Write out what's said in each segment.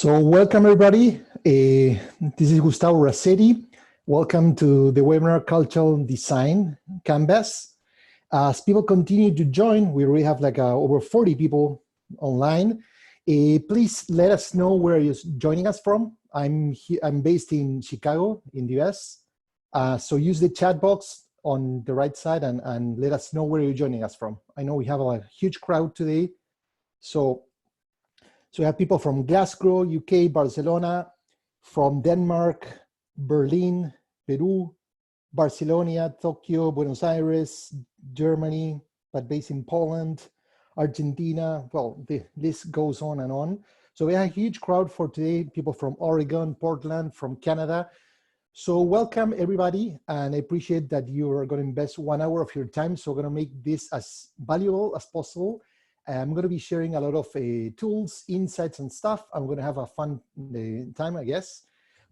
So welcome everybody. This is Gustavo Razzetti. Welcome to the webinar Cultural Design Canvas. As people continue to join, we already have like over 40 people online. Please let us know where you're joining us from. I'm based in Chicago in the US. So use the chat box on the right side and let us know where you're joining us from. I know we have a huge crowd today. So we have people from Glasgow, UK, Barcelona, from Denmark, Berlin, Peru, Barcelona, Tokyo, Buenos Aires, Germany, but based in Poland, Argentina. Well, the list goes on and on. So we have a huge crowd for today, people from Oregon, Portland, from Canada. So welcome everybody, and I appreciate that you are going to invest 1 hour of your time. So we're going to make this as valuable as possible. I'm going to be sharing a lot of tools, insights, and stuff. I'm going to have a fun time, I guess.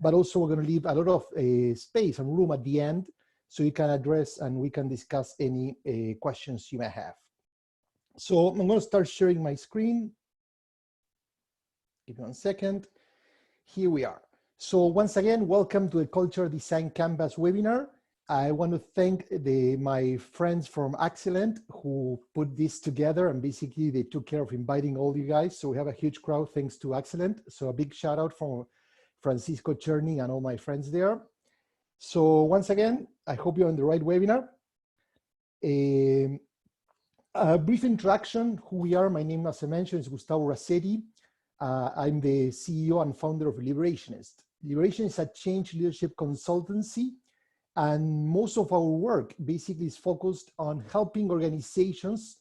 But also, we're going to leave a lot of space and room at the end so you can address and we can discuss any questions you may have. So I'm going to start sharing my screen. Give me 1 second. Here we are. So once again, welcome to the Culture Design Canvas webinar. I want to thank my friends from Excellent who put this together, and basically they took care of inviting all you guys. So we have a huge crowd thanks to Excellent. So a big shout out from Francisco Cherny and all my friends there. So once again, I hope you're on the right webinar. A brief introduction, who we are. My name, as I mentioned, is Gustavo Razzetti. I'm the CEO and founder of Liberationist. Liberationist is a change leadership consultancy. And most of our work basically is focused on helping organizations,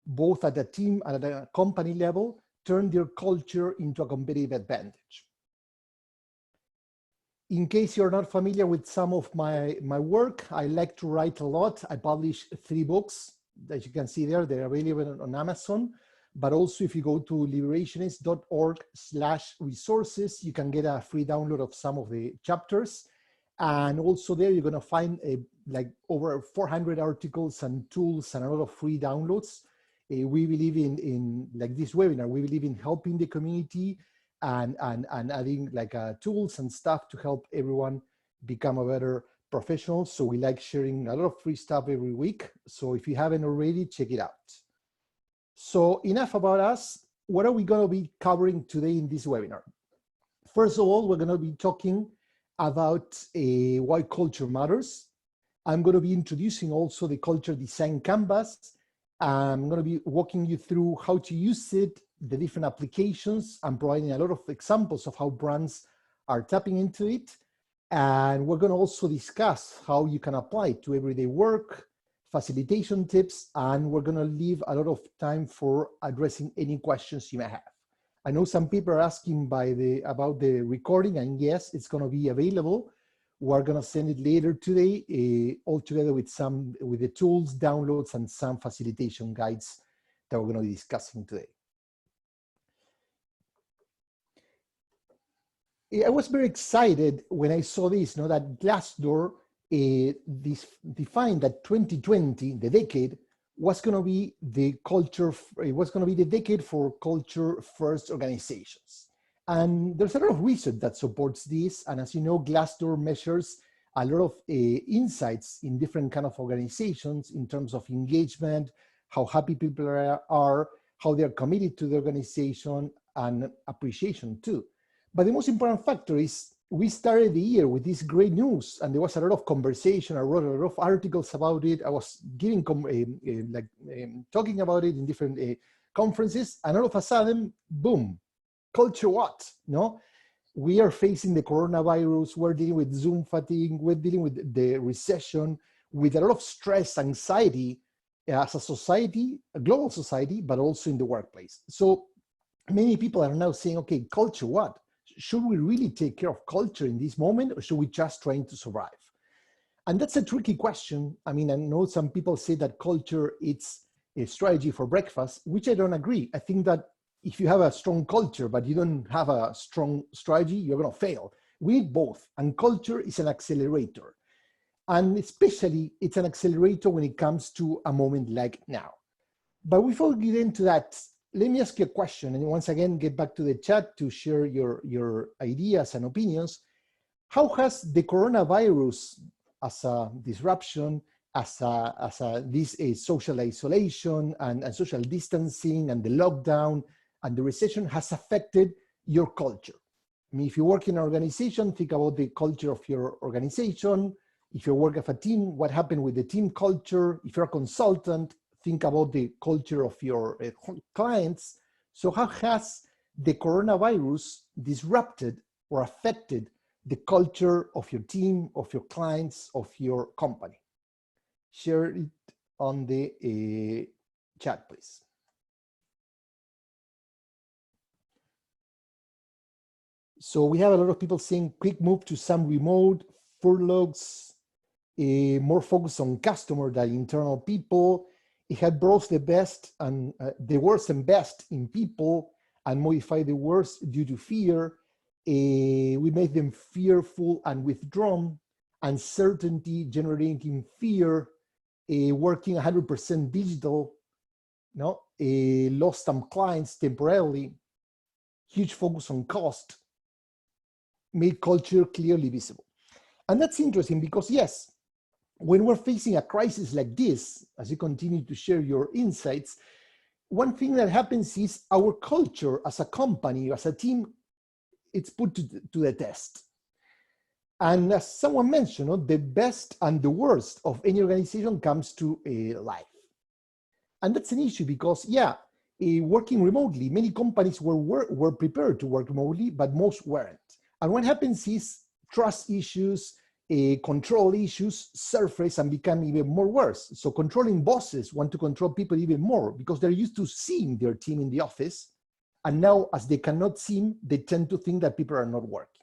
both at a team and at a company level, turn their culture into a competitive advantage. In case you're not familiar with some of my work, I like to write a lot. I publish 3 books that you can see there. They're available on Amazon. But also if you go to liberationist.org/resources, you can get a free download of some of the chapters. And also there, you're going to find like over 400 articles and tools and a lot of free downloads. We believe in like this webinar, we believe in helping the community and adding like tools and stuff to help everyone become a better professional. So we like sharing a lot of free stuff every week. So if you haven't already, check it out. So enough about us. What are we going to be covering today in this webinar? First of all, we're going to be talking about why culture matters. I'm going to be introducing also the Culture Design Canvas. I'm going to be walking you through how to use it, the different applications, and providing a lot of examples of how brands are tapping into it. And we're going to also discuss how you can apply it to everyday work, facilitation tips, and we're going to leave a lot of time for addressing any questions you may have. I know some people are asking about the recording, and yes, it's going to be available. We're going to send it later today, all together with the tools, downloads, and some facilitation guides that we're going to be discussing today. I was very excited when I saw this, that Glassdoor defined that 2020, the decade, was going to be the decade for culture first organizations. And there's a lot of research that supports this. And as you know, Glassdoor measures a lot of insights in different kind of organizations in terms of engagement, how happy people are, how they're committed to the organization, and appreciation too. But the most important factor is we started the year with this great news, and there was a lot of conversation. I wrote a lot of articles about it. I was talking about it in different conferences, and all of a sudden, boom, culture what? We are facing the coronavirus. We're dealing with Zoom fatigue. We're dealing with the recession, with a lot of stress, anxiety as a society, a global society, but also in the workplace. So many people are now saying, okay, culture what? Should we really take care of culture in this moment, or should we just trying to survive? And that's a tricky question. I mean, I know some people say that culture, it's a strategy for breakfast, which I don't agree. I think that if you have a strong culture, but you don't have a strong strategy, you're going to fail. We need both. And culture is an accelerator. And especially it's an accelerator when it comes to a moment like now. But before we get into that, let me ask you a question, and once again, get back to the chat to share your ideas and opinions. How has the coronavirus as a disruption, as this social isolation and social distancing and the lockdown and the recession has affected your culture? I mean, if you work in an organization, think about the culture of your organization. If you work as a team, what happened with the team culture? If you're a consultant, think about the culture of your clients. So how has the coronavirus disrupted or affected the culture of your team, of your clients, of your company? Share it on the chat, please. So we have a lot of people saying quick move to some remote, furloughs, more focus on customer than internal people. It had brought the best and the worst and best in people and modified the worst due to fear. We made them fearful and withdrawn, uncertainty generating fear, working 100% digital, lost some clients temporarily, huge focus on cost, made culture clearly visible. And that's interesting because yes, when we're facing a crisis like this, as you continue to share your insights, one thing that happens is our culture as a company, as a team, it's put to the test. And as someone mentioned, the best and the worst of any organization comes to life. And that's an issue because, yeah, working remotely, many companies were prepared to work remotely, but most weren't. And what happens is trust issues, control issues surface and become even more worse. So controlling bosses want to control people even more because they're used to seeing their team in the office. And now, as they cannot see them, they tend to think that people are not working.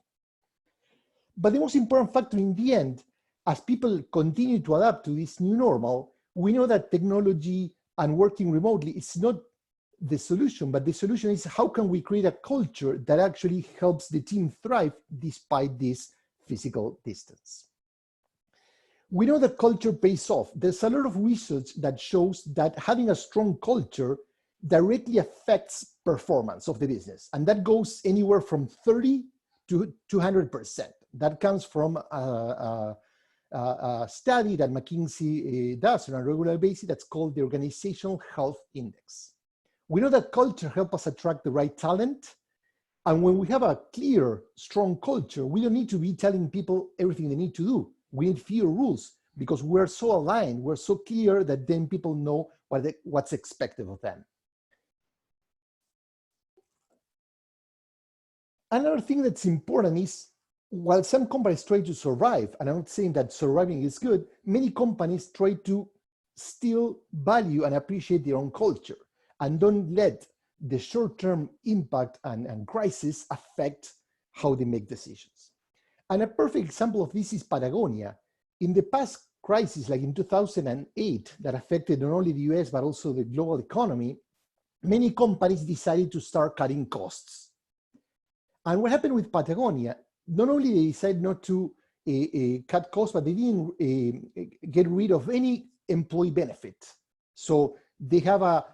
But the most important factor in the end, as people continue to adapt to this new normal, we know that technology and working remotely is not the solution, but the solution is how can we create a culture that actually helps the team thrive despite this physical distance. We know that culture pays off. There's a lot of research that shows that having a strong culture directly affects performance of the business. And that goes anywhere from 30 to 200%. That comes from a study that McKinsey does on a regular basis that's called the Organizational Health Index. We know that culture helps us attract the right talent. And when we have a clear, strong culture, we don't need to be telling people everything they need to do. We need fewer rules because we're so aligned, we're so clear that then people know what's expected of them. Another thing that's important is, while some companies try to survive, and I'm not saying that surviving is good, many companies try to still value and appreciate their own culture and don't let the short-term impact and crisis affect how they make decisions. And a perfect example of this is Patagonia. In the past crisis, like in 2008, that affected not only the US, but also the global economy, many companies decided to start cutting costs. And what happened with Patagonia, not only they decided not to cut costs, but they didn't get rid of any employee benefit. So they have a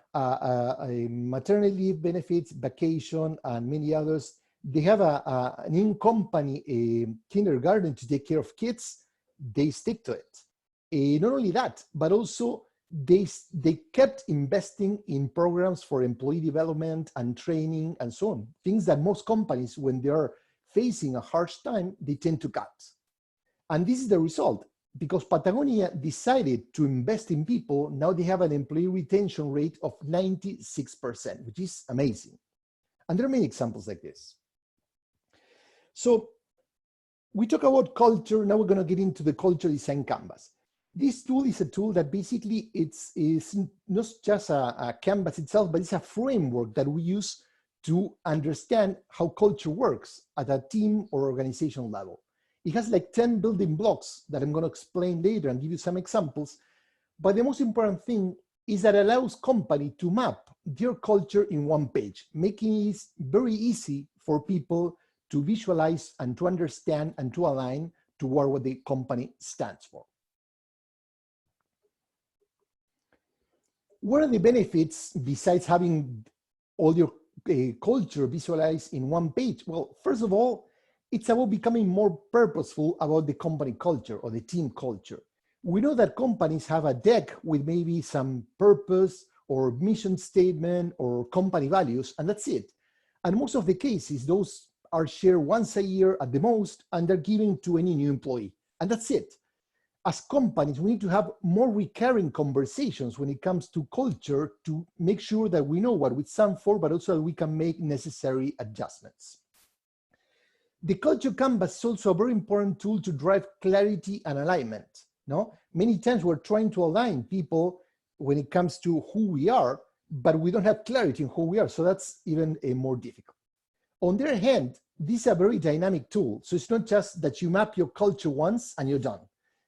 maternity leave benefits, vacation, and many others. They have an in-company kindergarten to take care of kids. They stick to it. Not only that, but also they kept investing in programs for employee development and training and so on. Things that most companies, when they're facing a harsh time, they tend to cut. And this is the result. Because Patagonia decided to invest in people, now they have an employee retention rate of 96%, which is amazing. And there are many examples like this. So we talk about culture, now we're going to get into the culture design canvas. This tool is a tool that basically is not just a canvas itself, but it's a framework that we use to understand how culture works at a team or organizational level. It has like 10 building blocks that I'm going to explain later and give you some examples. But the most important thing is that it allows company to map their culture in one page, making it very easy for people to visualize and to understand and to align to what the company stands for. What are the benefits besides having all your culture visualized in one page? Well, first of all, it's about becoming more purposeful about the company culture or the team culture. We know that companies have a deck with maybe some purpose or mission statement or company values, and that's it. And most of the cases, those are shared once a year at the most, and they're given to any new employee, and that's it. As companies, we need to have more recurring conversations when it comes to culture to make sure that we know what we stand for, but also that we can make necessary adjustments. The culture canvas is also a very important tool to drive clarity and alignment. No? Many times we're trying to align people when it comes to who we are, but we don't have clarity in who we are, so that's even more difficult. On the other hand, this is a very dynamic tool, so it's not just that you map your culture once and you're done.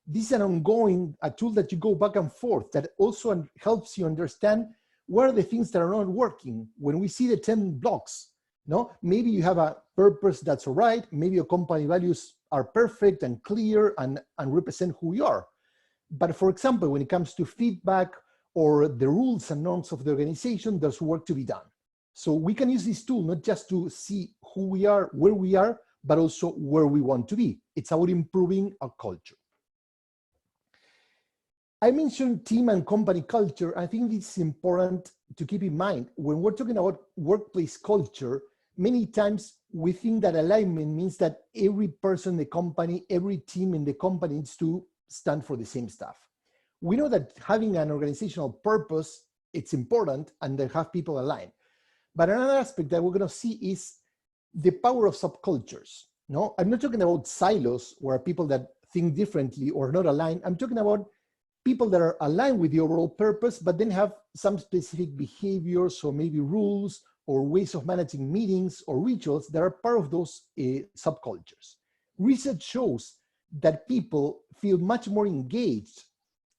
This is an ongoing tool that you go back and forth that also helps you understand what are the things that are not working. When we see the 10 blocks, no, maybe you have a purpose that's all right, maybe your company values are perfect and clear and represent who you are. But for example, when it comes to feedback or the rules and norms of the organization, there's work to be done. So we can use this tool not just to see who we are, where we are, but also where we want to be. It's about improving our culture. I mentioned team and company culture. I think it's important to keep in mind when we're talking about workplace culture, many times we think that alignment means that every person in the company, every team in the company needs to stand for the same stuff. We know that having an organizational purpose, it's important and they have people aligned. But another aspect that we're going to see is the power of subcultures. No, I'm not talking about silos where people that think differently or not aligned. I'm talking about people that are aligned with the overall purpose, but then have some specific behaviors or maybe rules or ways of managing meetings or rituals that are part of those subcultures. Research shows that people feel much more engaged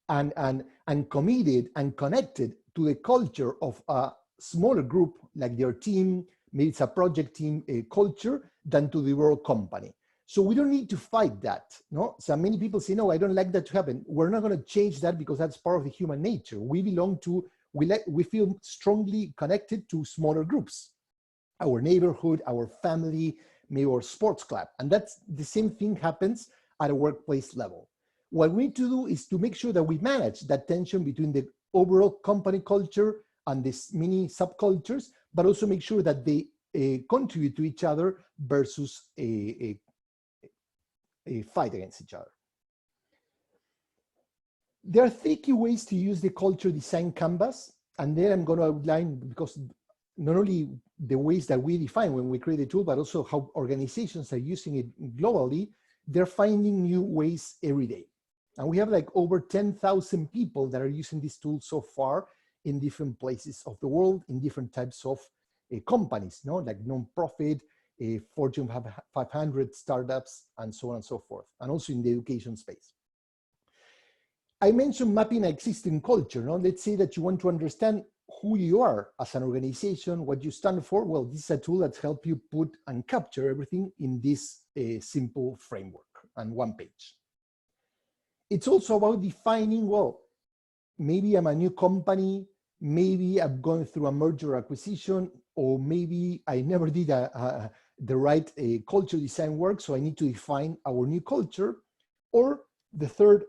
and committed and connected to the culture of a smaller group, like their team, maybe it's a project team culture, than to the overall company. So we don't need to fight that. No, so many people say, no, I don't like that to happen. We're not going to change that because that's part of the human nature. We belong to, we feel strongly connected to smaller groups, our neighborhood, our family, maybe our sports club. And that's the same thing happens at a workplace level. What we need to do is to make sure that we manage that tension between the overall company culture and these mini subcultures, but also make sure that they contribute to each other versus a fight against each other. There are 3 key ways to use the culture design canvas, and then I'm going to outline, because not only the ways that we define when we create the tool, but also how organizations are using it globally. They're finding new ways every day. And we have like over 10,000 people that are using this tool so far in different places of the world, in different types of companies, no? Like non-profit, Fortune 500 startups, and so on and so forth, and also in the education space. I mentioned mapping an existing culture. No? Let's say that you want to understand who you are as an organization, what you stand for. Well, this is a tool that helps you put and capture everything in this simple framework and one page. It's also about defining, well, maybe I'm a new company, maybe I'm going through a merger or acquisition, or maybe I never did the right culture design work, so I need to define our new culture. Or the third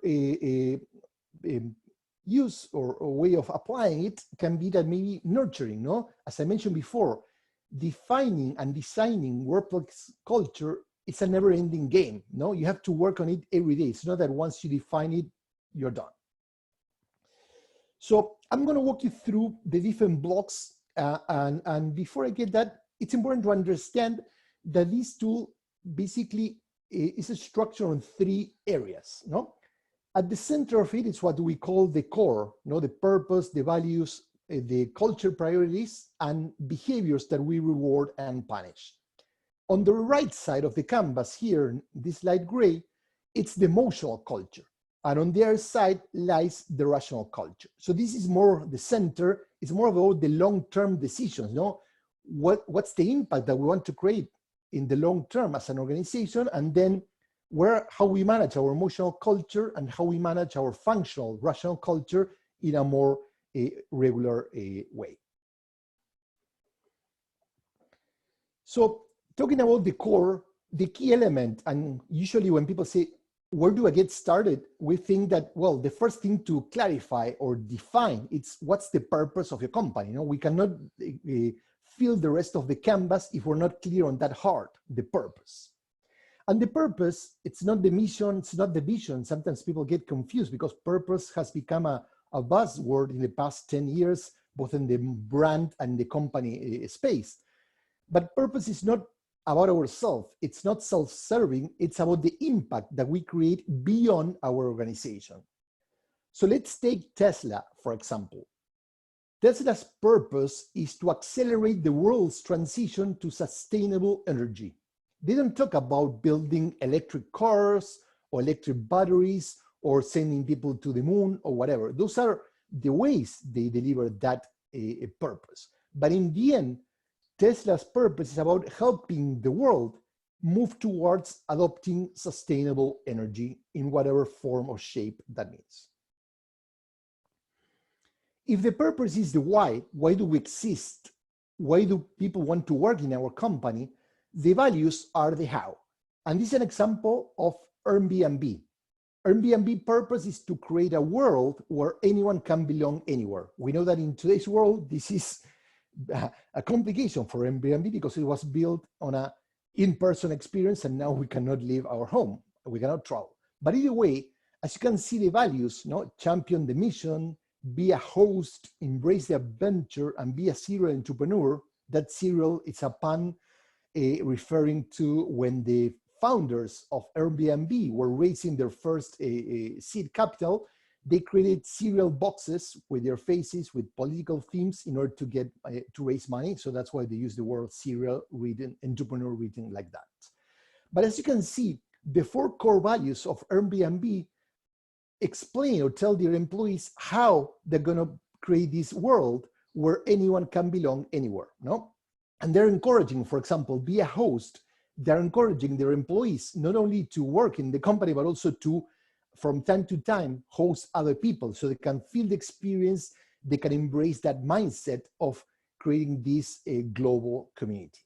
use or way of applying it can be that maybe nurturing, no? As I mentioned before, defining and designing workplace culture is a never-ending game, no? You have to work on it every day. It's not that once you define it, you're done. So I'm going to walk you through the different blocks, and before I get that, it's important to understand that this tool basically is a structure on 3 areas, no? At the center of it is what we call the core, no? The purpose, the values, the culture priorities, and behaviors that we reward and punish. On the right side of the canvas here, this light gray, it's the emotional culture. And on the other side lies the rational culture. So this is more the center. It's more about the long-term decisions, no? What's the impact that we want to create in the long term as an organization, and then how we manage our emotional culture and how we manage our functional rational culture in a more regular way. So talking about the core, the key element, and usually when people say, where do I get started? We think that, well, the first thing to clarify or define, it's what's the purpose of your company. You know, we cannot fill the rest of the canvas if we're not clear on that heart, the purpose. And the purpose, it's not the mission, it's not the vision. Sometimes people get confused because purpose has become a buzzword in the past 10 years, both in the brand and the company space. But purpose is not about ourselves. It's not self-serving. It's about the impact that we create beyond our organization. So let's take Tesla, for example. Tesla's purpose is to accelerate the world's transition to sustainable energy. They don't talk about building electric cars or electric batteries or sending people to the moon or whatever. Those are the ways they deliver that purpose. But in the end, Tesla's purpose is about helping the world move towards adopting sustainable energy in whatever form or shape that means. If the purpose is the why do we exist? Why do people want to work in our company? The values are the how. And this is an example of Airbnb. Airbnb purpose is to create a world where anyone can belong anywhere. We know that in today's world, this is a complication for Airbnb because it was built on an in-person experience and now we cannot leave our home. We cannot travel. But either way, as you can see the values, champion the mission, be a host, embrace the adventure, and be a serial entrepreneur. That serial is a pun referring to when the founders of Airbnb were raising their first seed capital. They created cereal boxes with their faces with political themes in order to get to raise money. So that's why they use the word serial written, entrepreneur written like that. But as you can see, the 4 core values of Airbnb explain or tell their employees how they're going to create this world where anyone can belong anywhere. And they're encouraging, for example, be a host. They're encouraging their employees not only to work in the company, but also to, from time to time, host other people so they can feel the experience, they can embrace that mindset of creating this global community.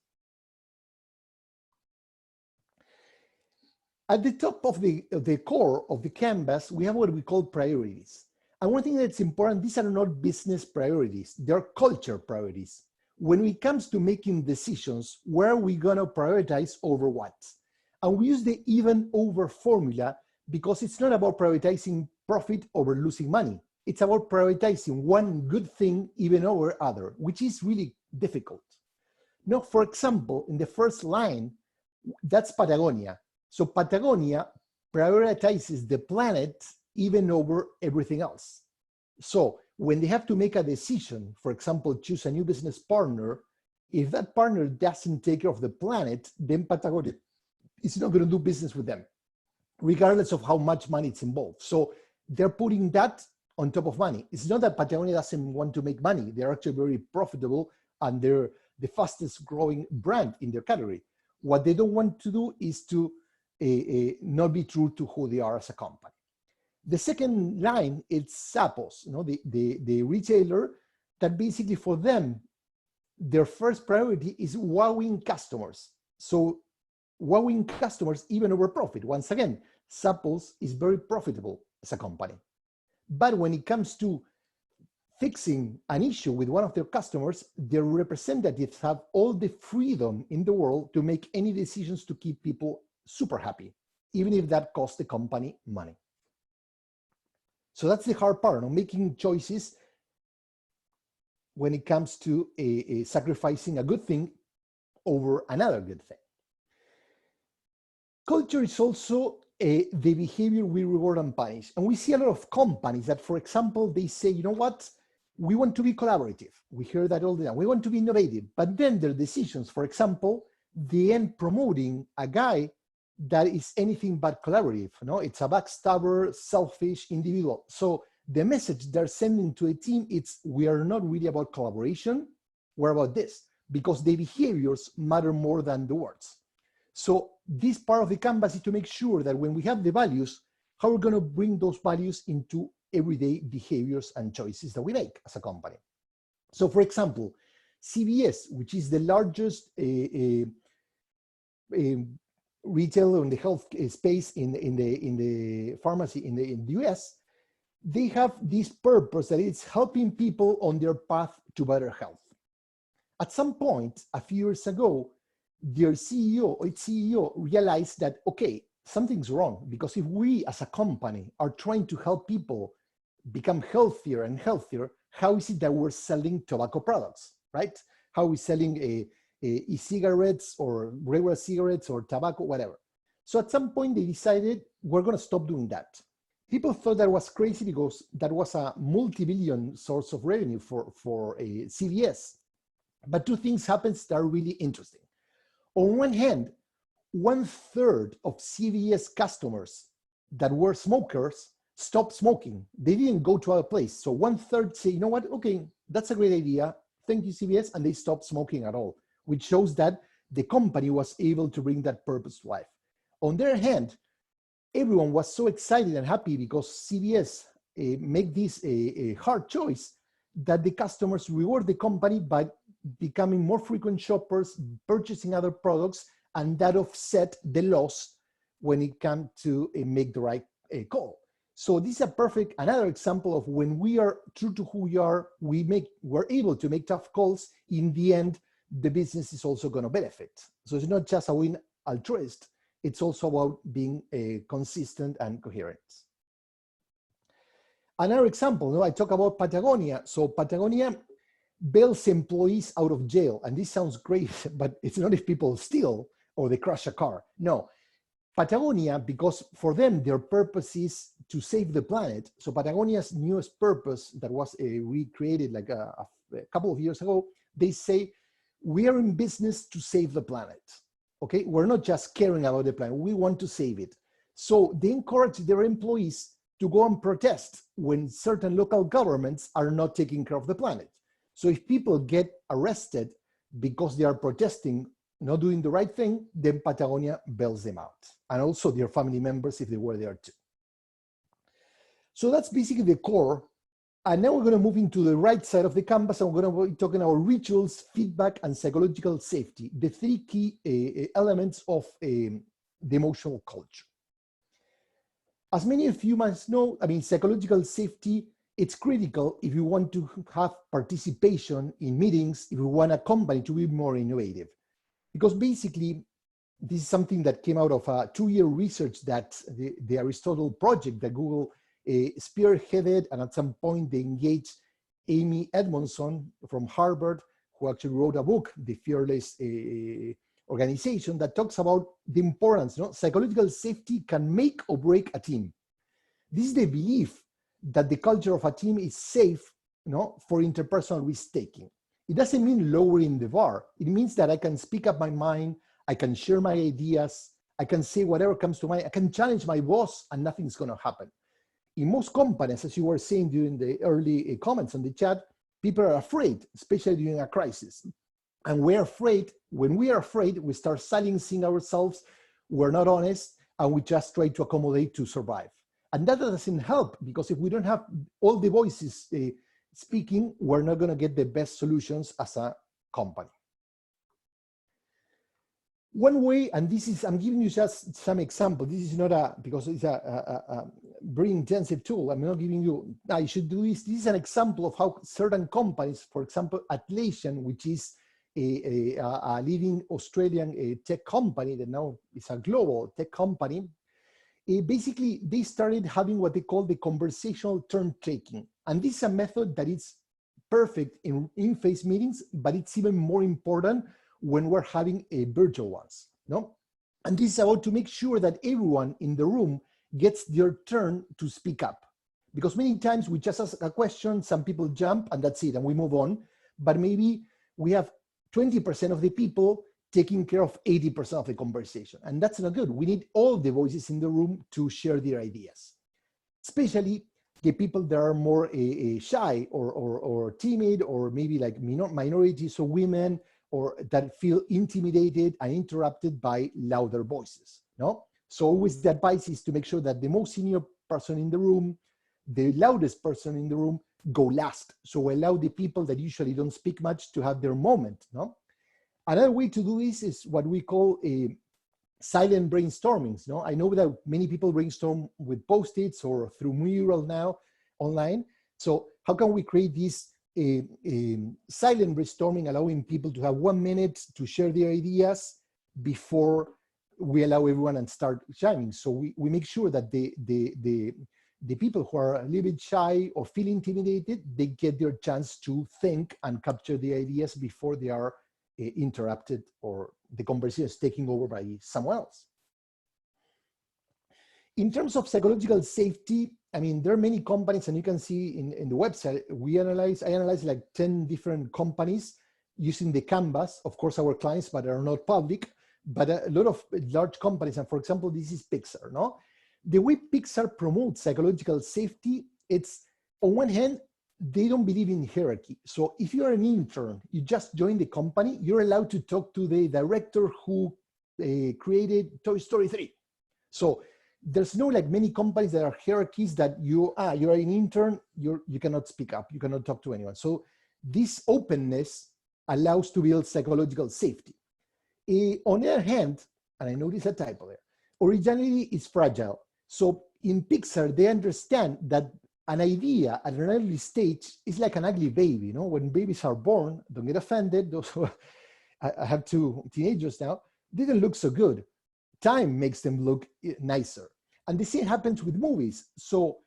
At the top of the core of the canvas, we have what we call priorities. And one thing that's important, these are not business priorities, they're culture priorities. When it comes to making decisions, where are we gonna prioritize over what? And we use the even over formula because it's not about prioritizing profit over losing money. It's about prioritizing one good thing even over other, which is really difficult. Now, for example, in the first line, that's Patagonia. So Patagonia prioritizes the planet even over everything else. So when they have to make a decision, for example, choose a new business partner, if that partner doesn't take care of the planet, then Patagonia is not going to do business with them, regardless of how much money it's involved. So they're putting that on top of money. It's not that Patagonia doesn't want to make money. They're actually very profitable and they're the fastest growing brand in their category. What they don't want to do is to not be true to who they are as a company. The second line is Zappos, the retailer that basically for them, their first priority is wowing customers. So wowing customers even over profit. Once again, Zappos is very profitable as a company. But when it comes to fixing an issue with one of their customers, their representatives have all the freedom in the world to make any decisions to keep people super happy, even if that costs the company money. So that's the hard part, making choices when it comes to sacrificing a good thing over another good thing. Culture is also the behavior we reward and punish. And we see a lot of companies that, for example, they say, you know what, we want to be collaborative. We hear that all the time. We want to be innovative. But then their decisions, for example, they end promoting a guy that is anything but collaborative. It's a backstabber, selfish individual. So the message they're sending to a team, it's we are not really about collaboration, we're about this, because the behaviors matter more than the words. So this part of the canvas is to make sure that when we have the values, how we're going to bring those values into everyday behaviors and choices that we make as a company. So for example, CVS, which is the largest retail in the health space in the pharmacy in the US, they have this purpose that it's helping people on their path to better health. At some point, a few years ago, their CEO realized that, okay, something's wrong, because if we as a company are trying to help people become healthier and healthier, how is it that we're selling tobacco products, right? How are we selling e-cigarettes or regular cigarettes or tobacco, whatever? So at some point they decided we're going to stop doing that. People thought that was crazy because that was a multi-billion source of revenue for CVS. But two things happened that are really interesting. On one hand, 1/3 of CVS customers that were smokers stopped smoking. They didn't go to other place. So 1/3 say, you know what, okay, that's a great idea. Thank you, CVS. And they stopped smoking at all, which shows that the company was able to bring that purpose to life. On their hand, everyone was so excited and happy because CVS make this a hard choice that the customers reward the company by becoming more frequent shoppers, purchasing other products, and that offset the loss when it comes to make the right call. So this is another example of when we are true to who we are, we're able to make tough calls. In the end, the business is also going to benefit. So it's not just a win altruist, it's also about being consistent and coherent. Another example, I talk about Patagonia. So Patagonia bails employees out of jail. And this sounds great, but it's not if people steal or they crash a car. No, Patagonia, because for them, their purpose is to save the planet. So Patagonia's newest purpose that was recreated like a couple of years ago, they say, we are in business to save the planet. Okay, we're not just caring about the planet, we want to save it. So they encourage their employees to go and protest when certain local governments are not taking care of the planet. So if people get arrested because they are protesting, not doing the right thing, then Patagonia bails them out. And also their family members if they were there too. So that's basically the core. And now we're going to move into the right side of the canvas, and we're going to be talking about rituals, feedback, and psychological safety, the three key elements of the emotional culture. As many of you must know, psychological safety, it's critical if you want to have participation in meetings, if you want a company to be more innovative. Because basically, this is something that came out of a 2-year research that the Aristotle project that Google spearheaded, and at some point they engaged Amy Edmondson from Harvard, who actually wrote a book, The Fearless Organization, that talks about the importance. Psychological safety can make or break a team. This is the belief that the culture of a team is safe for interpersonal risk-taking. It doesn't mean lowering the bar. It means that I can speak up my mind, I can share my ideas, I can say whatever comes to mind, I can challenge my boss and nothing's going to happen. In most companies, as you were saying during the early comments on the chat, people are afraid, especially during a crisis. And we're afraid. When we are afraid, we start silencing ourselves, we're not honest, and we just try to accommodate to survive. And that doesn't help, because if we don't have all the voices speaking, we're not going to get the best solutions as a company. One way, and this is, I'm giving you just some example. This is not because it's a very intensive tool. I'm not giving you, you should do this. This is an example of how certain companies, for example, Atlassian, which is a leading Australian tech company that now is a global tech company, basically they started having what they call the conversational turn taking. And this is a method that is perfect in-face meetings, but it's even more important when we're having virtual ones, And this is about to make sure that everyone in the room gets their turn to speak up. Because many times we just ask a question, some people jump, and that's it, and we move on. But maybe we have 20% of the people taking care of 80% of the conversation. And that's not good. We need all the voices in the room to share their ideas. Especially the people that are more shy or timid, or maybe like minorities or women, or that feel intimidated and interrupted by louder voices, So always the advice is to make sure that the most senior person in the room, the loudest person in the room, go last. So allow the people that usually don't speak much to have their moment. No? Another way to do this is what we call a silent brainstormings. No? I know that many people brainstorm with Post-its or through Mural now online. So how can we create this silent brainstorming, allowing people to have 1 minute to share their ideas before we allow everyone and start shining? So we make sure that the people who are a little bit shy or feel intimidated, they get their chance to think and capture the ideas before they are interrupted or the conversation is taken over by someone else. In terms of psychological safety, I mean, there are many companies, and you can see in the website, I analyze like 10 different companies using the canvas, of course, our clients, but are not public, but a lot of large companies. And for example, this is Pixar, no? The way Pixar promotes psychological safety, it's on one hand, they don't believe in hierarchy. So if you're an intern, you just joined the company, you're allowed to talk to the director who created Toy Story 3. So there's no like many companies that are hierarchies that you're an intern, you cannot speak up, you cannot talk to anyone. So this openness allows to build psychological safety. On the other hand, and I notice a typo there, originality is fragile. So in Pixar, they understand that an idea at an early stage is like an ugly baby. You know, when babies are born, don't get offended. Those I have 2 teenagers now, they don't look so good. Time makes them look nicer. And the same happens with movies. So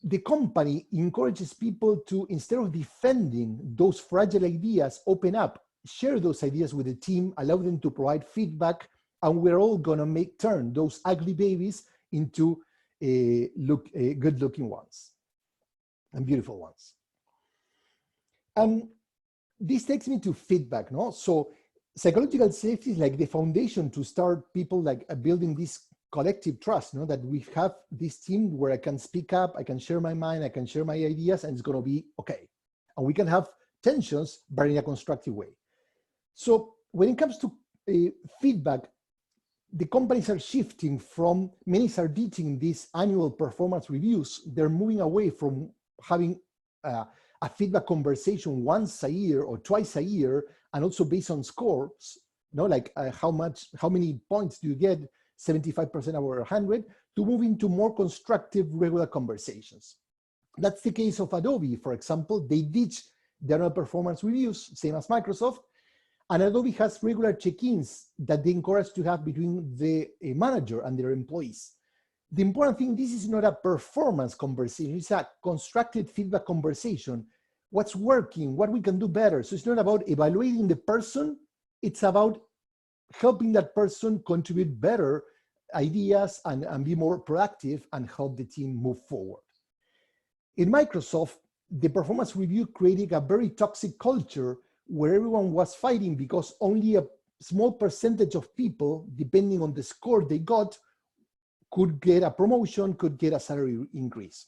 the company encourages people to, instead of defending those fragile ideas, open up, share those ideas with the team, allow them to provide feedback, and we're all gonna turn those ugly babies into good-looking ones and beautiful ones. And this takes me to feedback, no? So psychological safety is like the foundation to start people like building this collective trust, no? That we have this team where I can speak up, I can share my mind, I can share my ideas, and it's gonna be okay. And we can have tensions, but in a constructive way. So when it comes to feedback, the companies are shifting from, many are ditching these annual performance reviews. They're moving away from having a feedback conversation once a year or twice a year, and also based on scores, you know, like how many points do you get, 75% over 100, to move into more constructive regular conversations. That's the case of Adobe, for example. They ditch their annual performance reviews, same as Microsoft. And Adobe has regular check-ins that they encourage to have between the manager and their employees. The important thing, this is not a performance conversation, it's a constructed feedback conversation. What's working, what we can do better. So it's not about evaluating the person, it's about helping that person contribute better ideas and be more proactive and help the team move forward. In Microsoft, the performance review created a very toxic culture where everyone was fighting because only a small percentage of people, depending on the score they got, could get a promotion, could get a salary increase.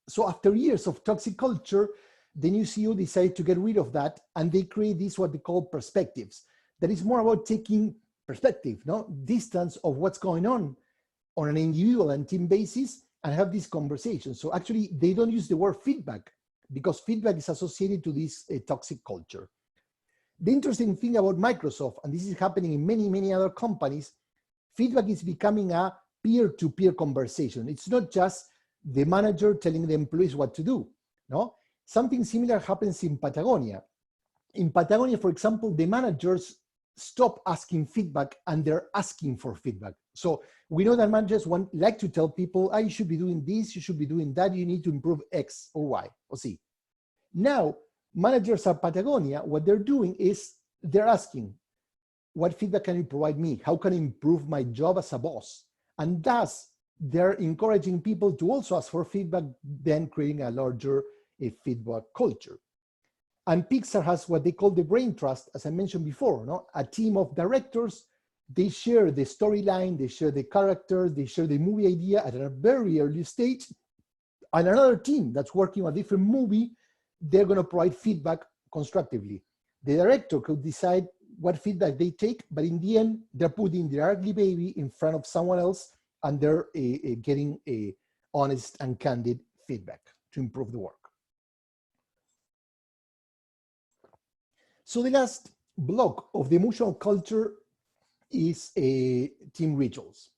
So after years of toxic culture, the new CEO decided to get rid of that, and they create this, what they call perspectives. That is more about taking perspective, no? Distance of what's going on an individual and team basis, and have this conversation. So actually, they don't use the word feedback, because feedback is associated to this toxic culture. The interesting thing about Microsoft, and this is happening in many, many other companies, feedback is becoming a peer-to-peer conversation. It's not just the manager telling the employees what to do, no? Something similar happens in Patagonia. In Patagonia, for example, the managers stop asking feedback and they're asking for feedback. So we know that managers like to tell people, you should be doing this, you should be doing that, you need to improve X or Y or Z. Now, managers at Patagonia, what they're doing is they're asking, what feedback can you provide me? How can I improve my job as a boss? And thus, they're encouraging people to also ask for feedback, then creating a larger feedback culture. And Pixar has what they call the brain trust, as I mentioned before, no? A team of directors, they share the storyline, they share the characters, they share the movie idea at a very early stage. And another team that's working on a different movie, they're going to provide feedback constructively. The director could decide what feedback they take, but in the end, they're putting their ugly baby in front of someone else, and they're getting a honest and candid feedback to improve the work. So the last block of the emotional culture is team rituals.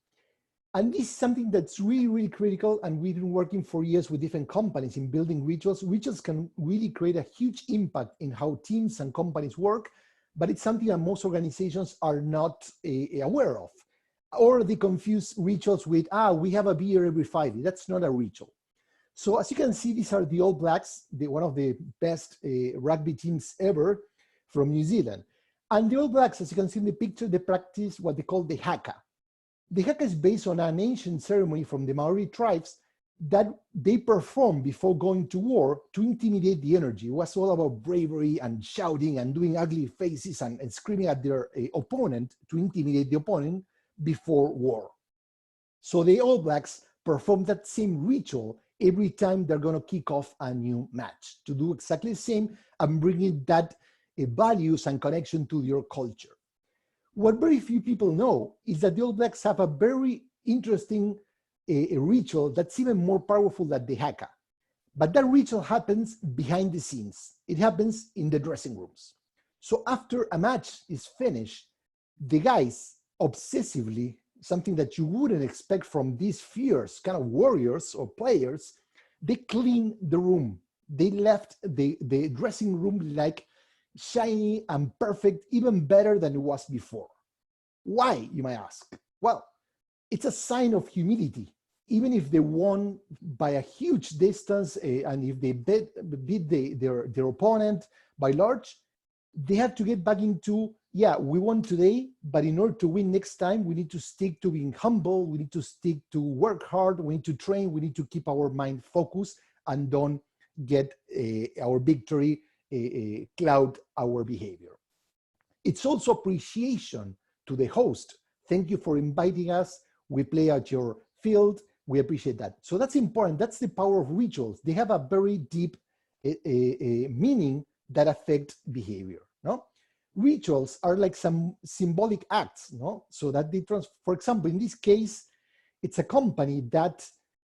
And this is something that's really, really critical, and we've been working for years with different companies in building rituals. Rituals can really create a huge impact in how teams and companies work, but it's something that most organizations are not aware of. Or they confuse rituals with, we have a beer every Friday. That's not a ritual. So as you can see, these are the All Blacks, one of the best rugby teams ever from New Zealand. And the All Blacks, as you can see in the picture, they practice what they call the haka. The haka is based on an ancient ceremony from the Maori tribes that they perform before going to war to intimidate the energy. It was all about bravery and shouting and doing ugly faces and screaming at their opponent to intimidate the opponent before war. So the All Blacks perform that same ritual every time they're going to kick off a new match, to do exactly the same and bringing that values and connection to your culture. What very few people know is that the All Blacks have a very interesting ritual that's even more powerful than the haka. But that ritual happens behind the scenes. It happens in the dressing rooms. So after a match is finished, the guys obsessively, something that you wouldn't expect from these fierce kind of warriors or players, they clean the room. They left the dressing room like shiny and perfect, even better than it was before. Why, you might ask? Well, it's a sign of humility. Even if they won by a huge distance and if they beat their opponent by large, they have to get back into, yeah, we won today, but in order to win next time, we need to stick to being humble, we need to stick to work hard, we need to train, we need to keep our mind focused and don't get our victory cloud our behavior. It's also appreciation to the host. Thank you for inviting us. We play at your field. We appreciate that. So that's important. That's the power of rituals. They have a very deep meaning that affect behavior. No? Rituals are like some symbolic acts. No? So that they for example, in this case, it's a company that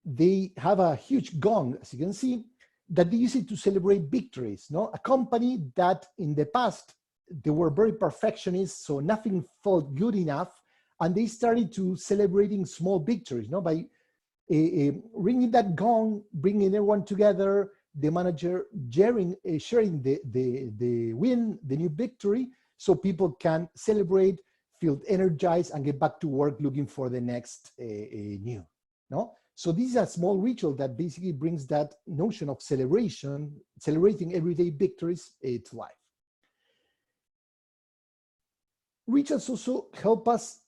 they have a huge gong, as you can see, that they use it to celebrate victories. No? A company that in the past, they were very perfectionist, so nothing felt good enough, and they started to celebrating small victories, no? By ringing that gong, bringing everyone together, the manager sharing the win, the new victory, so people can celebrate, feel energized, and get back to work looking for the next new. No? So this is a small ritual that basically brings that notion of celebration, celebrating everyday victories to life. Rituals also help us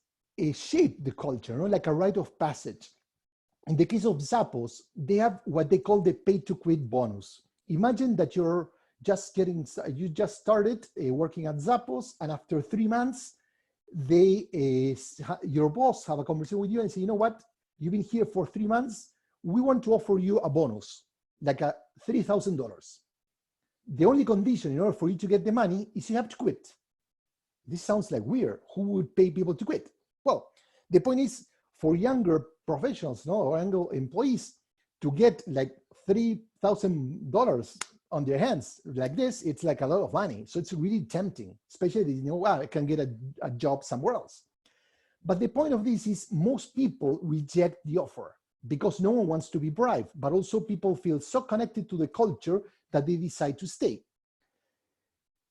shape the culture, no? Like a rite of passage. In the case of Zappos, they have what they call the pay to quit bonus. Imagine that you just started working at Zappos, and after 3 months, your boss have a conversation with you and say, you know what, you've been here for 3 months, we want to offer you a bonus, like a $3,000. The only condition in order for you to get the money is you have to quit. This sounds like weird. Who would pay people to quit? Well, the point is for younger professionals, no, or younger employees to get like $3,000 on their hands like this, it's like a lot of money. So it's really tempting, especially if you know, wow, I can get a job somewhere else. But the point of this is most people reject the offer because no one wants to be bribed, but also people feel so connected to the culture that they decide to stay.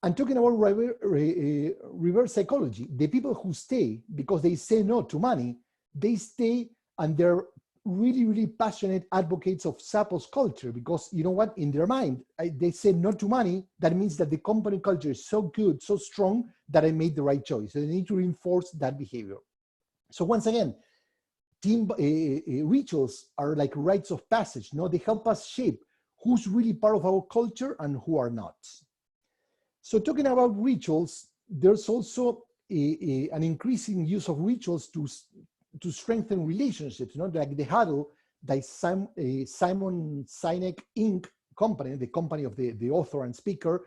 And talking about reverse psychology, the people who stay because they say no to money, they stay and they're really, really passionate advocates of Zappos culture because, you know what, in their mind, they say no to money. That means that the company culture is so good, so strong that I made the right choice. So they need to reinforce that behavior. So once again, team rituals are like rites of passage. No, they help us shape who's really part of our culture and who are not. So talking about rituals, there's also an increasing use of rituals to strengthen relationships, you know, like the huddle that Simon Sinek Inc. company, the company of the author and speaker,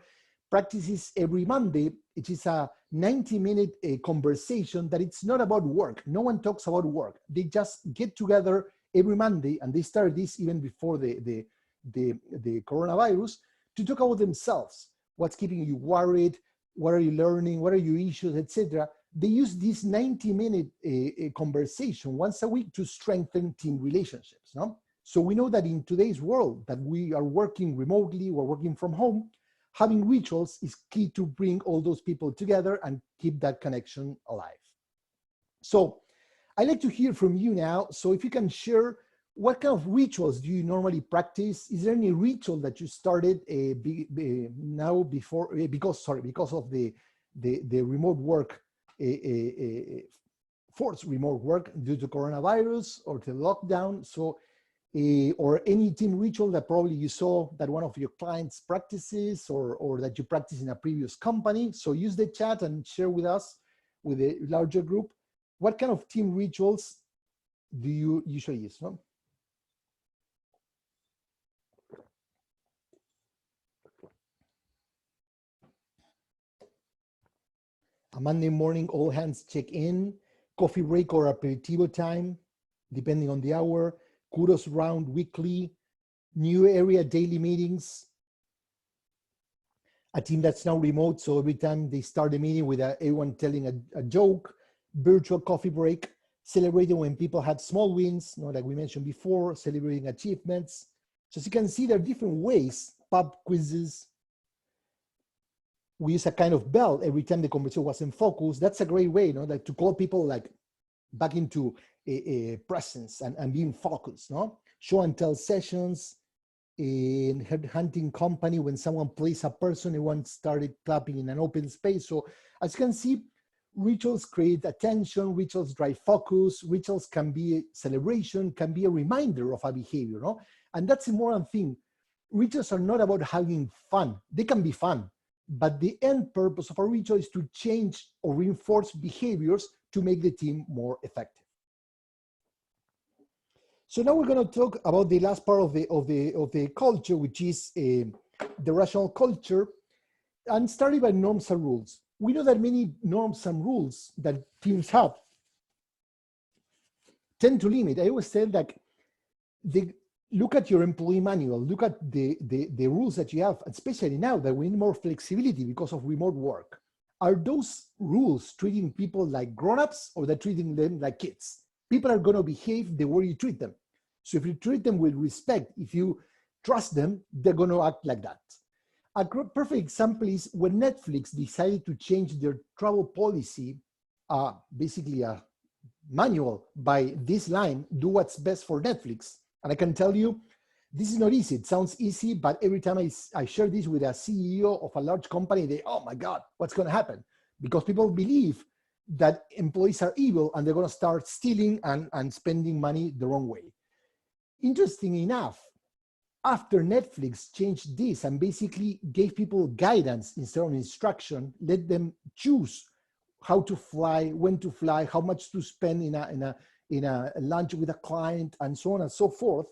practices every Monday. It is a 90-minute conversation that it's not about work. No one talks about work. They just get together every Monday, and they start this even before the the coronavirus to talk about themselves. What's keeping you worried? What are you learning? What are your issues, etc. They use this 90-minute conversation once a week to strengthen team relationships. No? So we know that in today's world that we are working remotely, we're working from home, having rituals is key to bring all those people together and keep that connection alive. So I'd like to hear from you now. So if you can share, what kind of rituals do you normally practice? Is there any ritual that you started now before, because of the remote work, forced remote work due to coronavirus or the lockdown? So, or any team ritual that probably you saw that one of your clients practices or that you practice in a previous company. So use the chat and share with us, with a larger group, what kind of team rituals do you usually use? No? A Monday morning, all hands check in, coffee break or aperitivo time, depending on the hour, kudos round weekly, new area daily meetings, a team that's now remote, so every time they start a meeting with everyone telling a joke, virtual coffee break, celebrating when people had small wins, like we mentioned before, celebrating achievements. So as you can see, there are different ways, pub quizzes. We use a kind of bell every time the conversation wasn't focused. That's a great way, like to call people like back into a presence and being focused, Show and tell sessions, in hunting company, when someone plays a person, everyone started clapping in an open space. So as you can see, rituals create attention, rituals drive focus, rituals can be a celebration, can be a reminder of a behavior, And that's the important thing. Rituals are not about having fun. They can be fun, but the end purpose of a ritual is to change or reinforce behaviors to make the team more effective. So now we're going to talk about the last part of the culture, which is the rational culture, and starting by norms and rules. We know that many norms and rules that teams have tend to limit. I always say that look at your employee manual, look at the rules that you have, especially now that we need more flexibility because of remote work. Are those rules treating people like grown-ups or they're treating them like kids? People are going to behave the way you treat them. So if you treat them with respect, if you trust them, they're going to act like that. A perfect example is when Netflix decided to change their travel policy, basically a manual by this line, do what's best for Netflix. And I can tell you, this is not easy. It sounds easy, but every time I share this with a CEO of a large company, they, oh my God, what's going to happen? Because people believe that employees are evil and they're going to start stealing and spending money the wrong way. Interesting enough, after Netflix changed this and basically gave people guidance instead of instruction, let them choose how to fly, when to fly, how much to spend in a lunch with a client, and so on and so forth,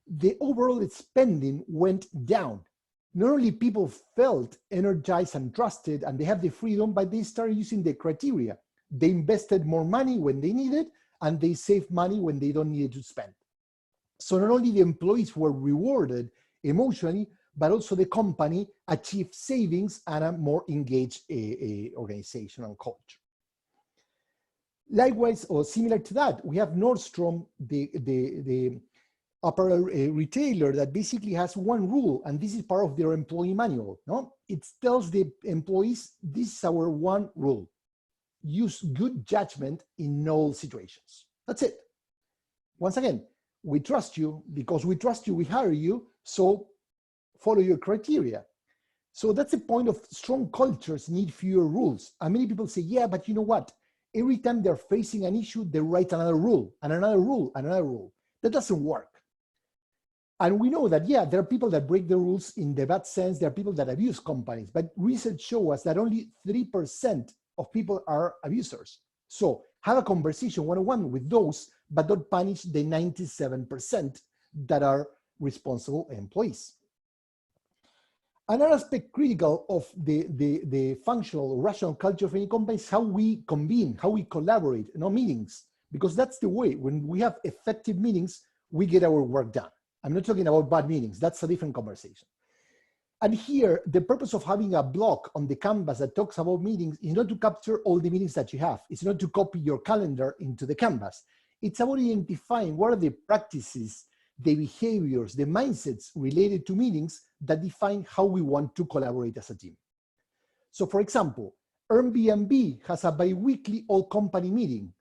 the overall spending went down. Not only people felt energized and trusted and they have the freedom, but they started using the criteria. They invested more money when they needed, and they saved money when they don't need to spend. So not only the employees were rewarded emotionally, but also the company achieved savings and a more engaged organization and culture. Likewise, or similar to that, we have NORDSTROM, the apparel retailer that basically has one rule, and this is part of their employee manual. It tells the employees, this is our one rule. Use good judgment in all situations. That's it. Once again, we trust you. Because we trust you, we hire you. So follow your criteria. So that's the point of strong cultures need fewer rules. And many people say, yeah, but you know what? Every time they're facing an issue, they write another rule and another rule and another rule. That doesn't work. And we know that, yeah, there are people that break the rules in the bad sense. There are people that abuse companies. But research shows us that only 3% of people are abusers. So have a conversation one-on-one with those, but don't punish the 97% that are responsible employees. Another aspect critical of the functional or rational culture of any company is how we convene, how we collaborate in our meetings, because that's the way. When we have effective meetings, we get our work done. I'm not talking about bad meetings. That's a different conversation. And here, the purpose of having a block on the canvas that talks about meetings is not to capture all the meetings that you have. It's not to copy your calendar into the canvas. It's about identifying what are the practices, the behaviors, the mindsets related to meetings that define how we want to collaborate as a team. So for example, Airbnb has a bi-weekly all-company meeting.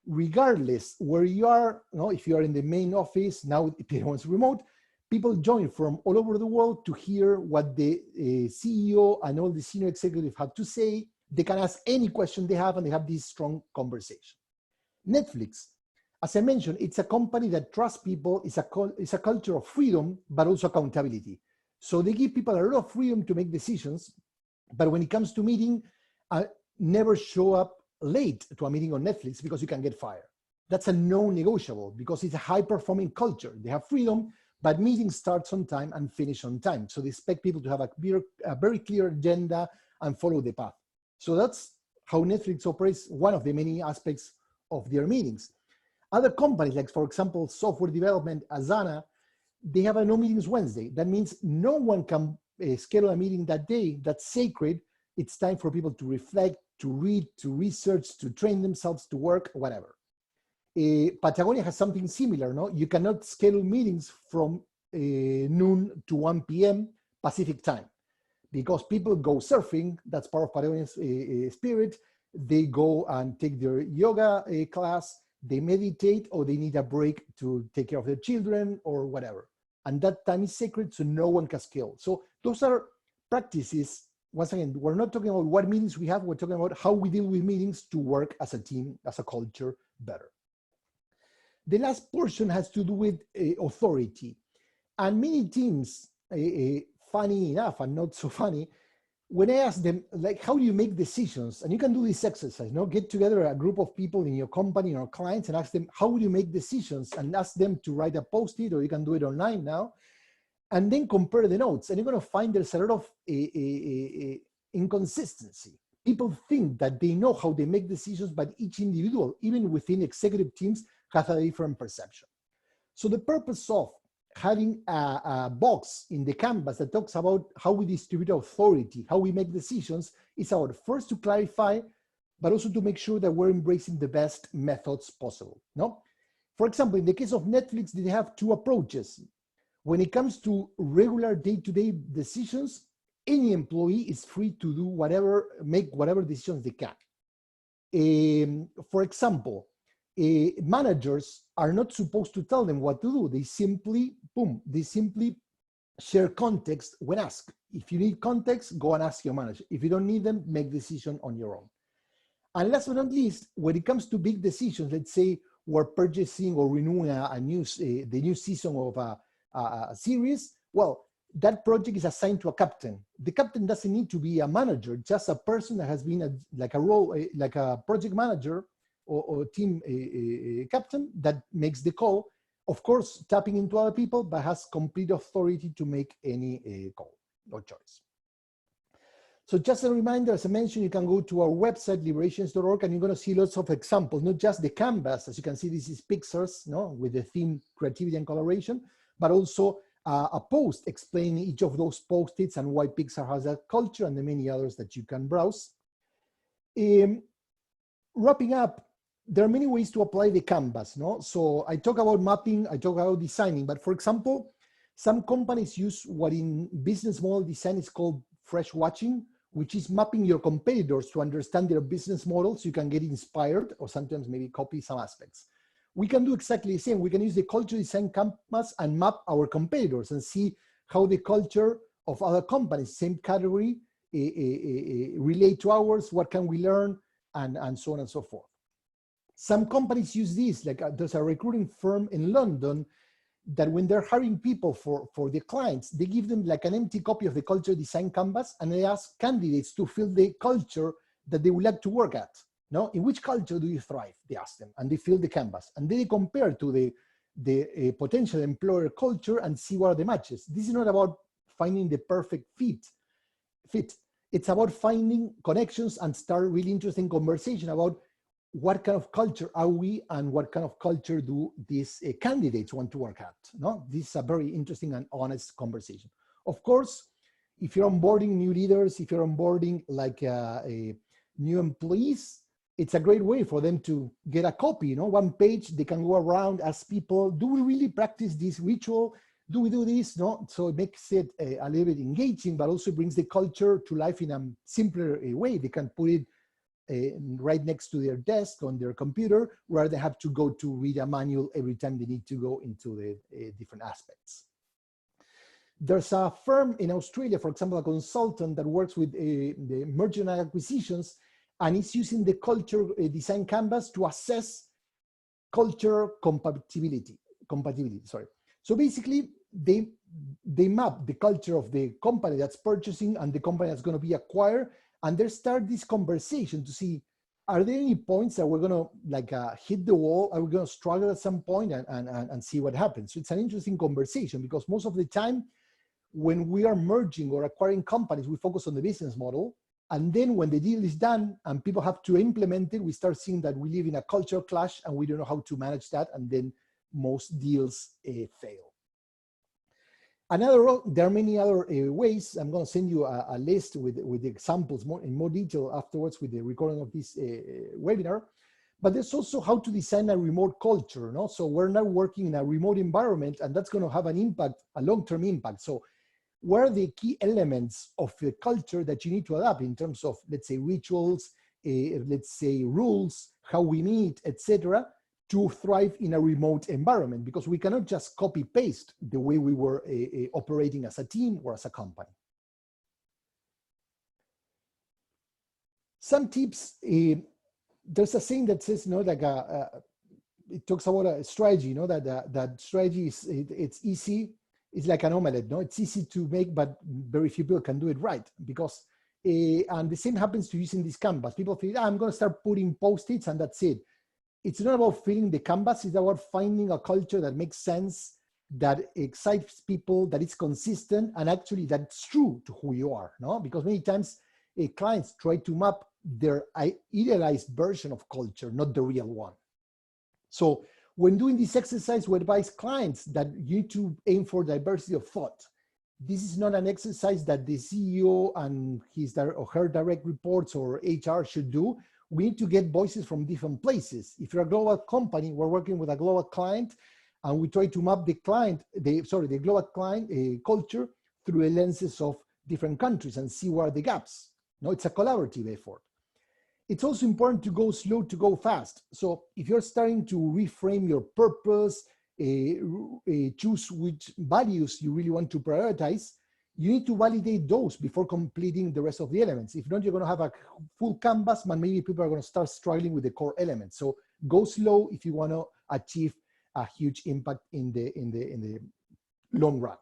Regardless where you are, if you are in the main office, now everyone's remote, people join from all over the world to hear what the CEO and all the senior executives have to say. They can ask any question they have, and they have this strong conversation. Netflix, as I mentioned, it's a company that trusts people. It's a culture of freedom, but also accountability. So they give people a lot of freedom to make decisions, but when it comes to meeting, never show up late to a meeting on Netflix because you can get fired. That's a non-negotiable because it's a high-performing culture. They have freedom, but meetings start on time and finish on time. So they expect people to have a very clear agenda and follow the path. So that's how Netflix operates, one of the many aspects of their meetings. Other companies, like for example, software development, Asana, they have a no meetings Wednesday. That means no one can schedule a meeting that day. That's sacred. It's time for people to reflect, to read, to research, to train themselves, to work, whatever. Patagonia has something similar, no? You cannot schedule meetings from noon to 1 p.m. Pacific time because people go surfing. That's part of Patagonia's spirit. They go and take their yoga class, they meditate, or they need a break to take care of their children or whatever. And that time is sacred, so no one can schedule. So those are practices. Once again, we're not talking about what meetings we have, we're talking about how we deal with meetings to work as a team, as a culture better. The last portion has to do with authority. And many teams, funny enough and not so funny, when I ask them, like, how do you make decisions? And you can do this exercise, get together a group of people in your company or clients and ask them, how would you make decisions? And ask them to write a post-it, or you can do it online now. And then compare the notes. And you're going to find there's a lot of inconsistency. People think that they know how they make decisions, but each individual, even within executive teams, has a different perception. So the purpose of having a box in the canvas that talks about how we distribute authority, how we make decisions, is about first to clarify, but also to make sure that we're embracing the best methods possible. For example, in the case of Netflix, they have two approaches. When it comes to regular day-to-day decisions, any employee is free to do make whatever decisions they can. For example, managers are not supposed to tell them what to do. They simply share context when asked. If you need context, go and ask your manager. If you don't need them, make decision on your own. And last but not least, when it comes to big decisions, let's say we're purchasing or renewing the new season of a series, well, that project is assigned to a captain. The captain doesn't need to be a manager, just a person that has been like a project manager or team captain that makes the call, of course, tapping into other people, but has complete authority to make any call or choice. So just a reminder, as I mentioned, you can go to our website, liberationist.org, and you're going to see lots of examples, not just the canvas. As you can see, this is Pixar's, with the theme creativity and collaboration, but also a post explaining each of those post-its and why Pixar has that culture, and the many others that you can browse. Wrapping up, there are many ways to apply the canvas. So I talk about mapping, I talk about designing, but for example, some companies use what in business model design is called fresh watching, which is mapping your competitors to understand their business model so you can get inspired or sometimes maybe copy some aspects. We can do exactly the same. We can use the culture design canvas and map our competitors and see how the culture of other companies, same category, relate to ours, what can we learn, and so on and so forth. Some companies use this, like there's a recruiting firm in London that when they're hiring people for their clients, they give them like an empty copy of the culture design canvas, and they ask candidates to fill the culture that they would like to work at. In which culture do you thrive? They ask them, and they fill the canvas, and then they compare to the potential employer culture and see what are the matches. This is not about finding the perfect fit. It's about finding connections and start really interesting conversation about what kind of culture are we and what kind of culture do these candidates want to work at? No, this is a very interesting and honest conversation. Of course, if you're onboarding new leaders, if you're onboarding like a new employees, it's a great way for them to get a copy, you know, one page. They can go around, ask people, do we really practice this ritual? Do we do this? No, so it makes it a little bit engaging, but also brings the culture to life in a simpler way. They can put it right next to their desk on their computer, where they have to go to read a manual every time they need to go into the different aspects. There's a firm in Australia, for example, a consultant that works with the merger and acquisitions, and is using the culture design canvas to assess culture compatibility. Sorry. So basically, they map the culture of the company that's purchasing and the company that's going to be acquired, and they start this conversation to see, are there any points that we're going to like hit the wall? Are we going to struggle at some point and see what happens? So it's an interesting conversation, because most of the time when we are merging or acquiring companies, we focus on the business model. And then when the deal is done and people have to implement it, we start seeing that we live in a culture clash and we don't know how to manage that. And then most deals fail. There are many other ways. I'm going to send you a list with examples in more detail afterwards with the recording of this webinar. But there's also how to design a remote culture. No? So we're now working in a remote environment, and that's going to have an impact, a long-term impact. So what are the key elements of the culture that you need to adapt in terms of, let's say, rituals, let's say rules, how we meet, etc., to thrive in a remote environment? Because we cannot just copy paste the way we were operating as a team or as a company. Some tips, there's a saying that says, you know, like it talks about a strategy, you know, that strategy is, it's easy. It's like an omelette, no? It's easy to make, but very few people can do it right. Because, and the same happens to using this canvas. People think, I'm going to start putting post-its and that's it. It's not about filling the canvas. It's about finding a culture that makes sense, that excites people, that is consistent, and actually that's true to who you are, no? Because many times clients try to map their idealized version of culture, not the real one. So when doing this exercise, we advise clients that you need to aim for diversity of thought. This is not an exercise that the CEO and his or her direct reports or HR should do. We need to get voices from different places. If you're a global company, we're working with a global client, and we try to map the global client culture through the lenses of different countries and see where are the gaps. No, it's a collaborative effort. It's also important to go slow to go fast. So if you're starting to reframe your purpose, choose which values you really want to prioritize, you need to validate those before completing the rest of the elements. If not, you're going to have a full canvas, but maybe people are going to start struggling with the core elements. So go slow if you want to achieve a huge impact in the long run.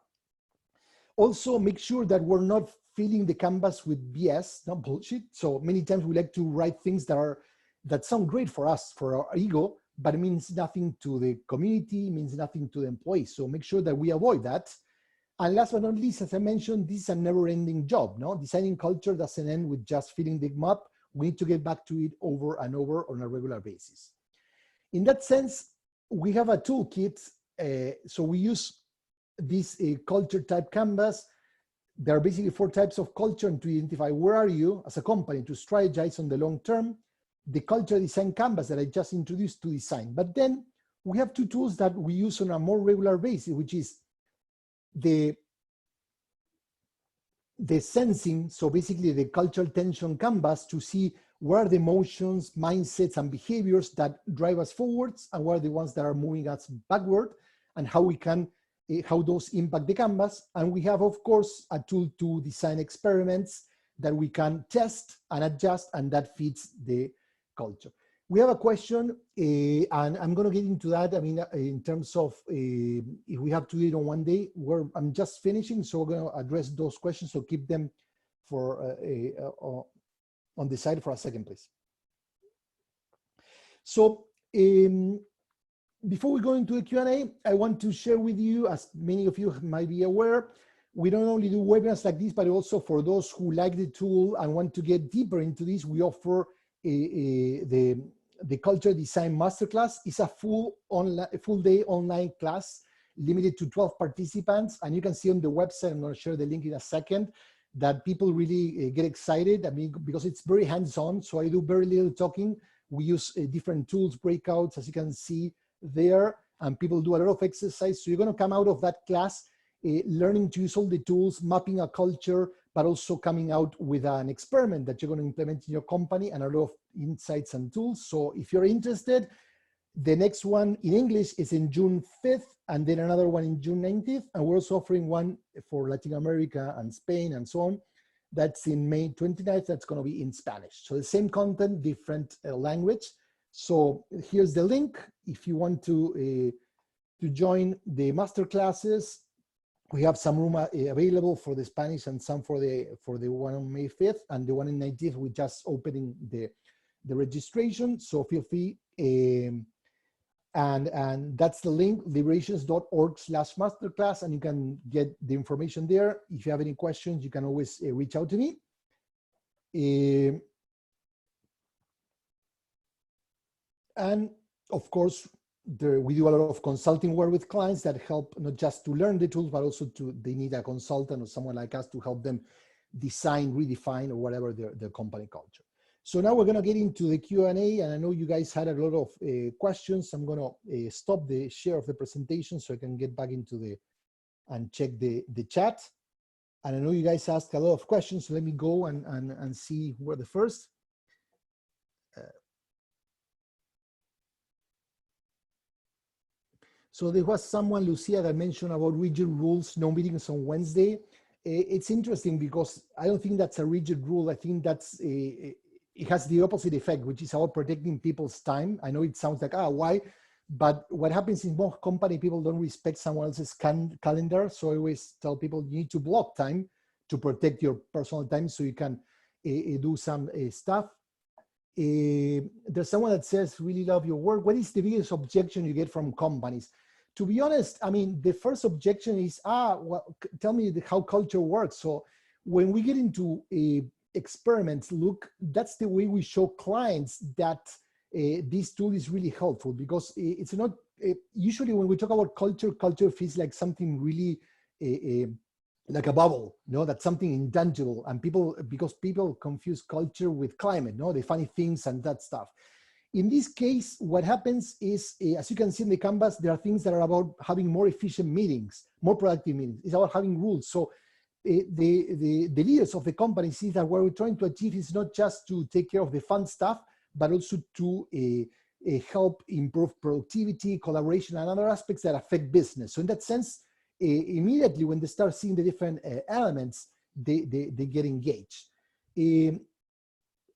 Also, make sure that we're not filling the canvas with BS, not bullshit. So many times we like to write things that sound great for us, for our ego, but it means nothing to the community, means nothing to the employees. So make sure that we avoid that. And last but not least, as I mentioned, this is a never-ending job. No, designing culture doesn't end with just filling the map. We need to get back to it over and over on a regular basis. In that sense, we have a toolkit. So we use this culture type canvas. There are basically 4 types of culture, and to identify where are you as a company to strategize on the long term, the culture design canvas that I just introduced to design. But then we have 2 tools that we use on a more regular basis, which is the sensing, so basically the cultural tension canvas, to see where are the emotions, mindsets, and behaviors that drive us forwards, and where are the ones that are moving us backward, and how we can how those impact the canvas. And we have, of course, a tool to design experiments that we can test and adjust, and that fits the culture. We have a question, and I'm going to get into that. I mean, in terms of if we have to do it on one day, I'm just finishing, so we're going to address those questions. So keep them for on the side for a second, please. So before we go into the Q&A, I want to share with you, as many of you might be aware, we don't only do webinars like this, but also for those who like the tool and want to get deeper into this, we offer the the Culture Design Masterclass. Is a full day online class limited to 12 participants. And you can see on the website, I'm going to share the link in a second, that people really get excited. I mean, because it's very hands-on. So I do very little talking. We use different tools, breakouts, as you can see there, and people do a lot of exercise. So you're going to come out of that class learning to use all the tools, mapping a culture, but also coming out with an experiment that you're going to implement in your company and a lot of insights and tools. So if you're interested, the next one in English is in June 5th, and then another one in June 19th. And we're also offering one for Latin America and Spain and so on. That's in May 29th. That's going to be in Spanish. So the same content, different language. So here's the link. If you want to join the master classes, we have some room available for the Spanish and some for the one on May 5th, and the one in 19th, we're just opening the registration. So feel free. And that's the link, liberationist.org/masterclass, and you can get the information there. If you have any questions, you can always reach out to me. And of course, we do a lot of consulting work with clients that help not just to learn the tools, but also they need a consultant or someone like us to help them design, redefine, or whatever their company culture. So now we're going to get into the Q&A, and I know you guys had a lot of questions. I'm going to stop the share of the presentation so I can get back into and check the chat. And I know you guys asked a lot of questions, so let me go and see where the first. So there was someone, Lucia, that mentioned about rigid rules, no meetings on Wednesday. It's interesting because I don't think that's a rigid rule. I think that's it has the opposite effect, which is about protecting people's time. I know it sounds like, why? But what happens in most company, people don't respect someone else's calendar. So I always tell people you need to block time to protect your personal time so you can do some stuff. There's someone that says, really love your work. What is the biggest objection you get from companies? To be honest, I mean, the first objection is, well, tell me how culture works. So when we get into experiments, look, that's the way we show clients that this tool is really helpful, because it's not, usually when we talk about culture, culture feels like something really like a bubble, that's something intangible, and because people confuse culture with climate, the funny things and that stuff. In this case, what happens is, as you can see in the canvas, there are things that are about having more efficient meetings, more productive meetings. It's about having rules. So the leaders of the company see that what we're trying to achieve is not just to take care of the fun stuff, but also to help improve productivity, collaboration, and other aspects that affect business. So in that sense, immediately when they start seeing the different elements, they get engaged.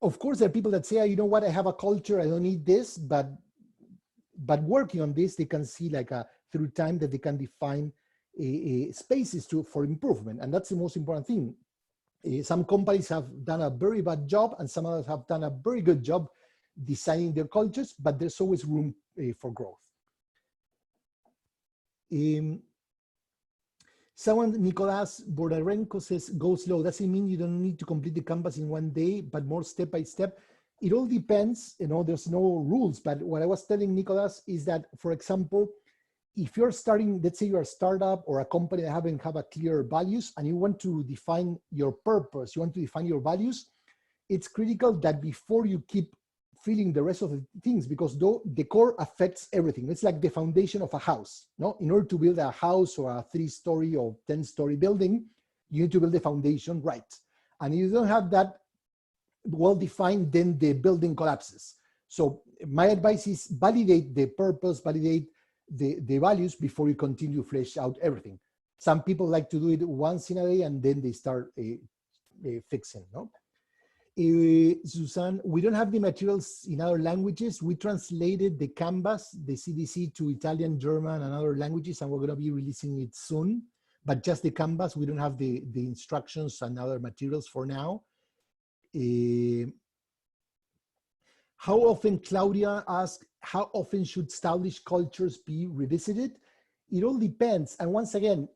Of course, there are people that say, you know what, I have a culture, I don't need this, but working on this, they can see through time that they can define spaces for improvement. And that's the most important thing. Some companies have done a very bad job, and some others have done a very good job designing their cultures, but there's always room for growth. Someone, Nicolas Bordarenko, says, go slow. Does it mean you don't need to complete the canvas in one day, but more step by step? It all depends, there's no rules, but what I was telling Nicolas is that, for example, if you're starting, let's say you're a startup or a company that haven't have a clear values, and you want to define your purpose, you want to define your values, it's critical that before you keep filling the rest of the things, because the core affects everything. It's like the foundation of a house. In order to build a house or a 3-story or 10-story building, you need to build the foundation right. And if you don't have that well defined, then the building collapses. So my advice is validate the purpose, validate the values before you continue to flesh out everything. Some people like to do it once in a day and then they start fixing. Susan, we don't have the materials in other languages. We translated the canvas, the CDC, to Italian, German, and other languages, and we're going to be releasing it soon. But just the canvas, we don't have the instructions and other materials for now. How often, Claudia asked, how often should established cultures be revisited? It all depends. And once again,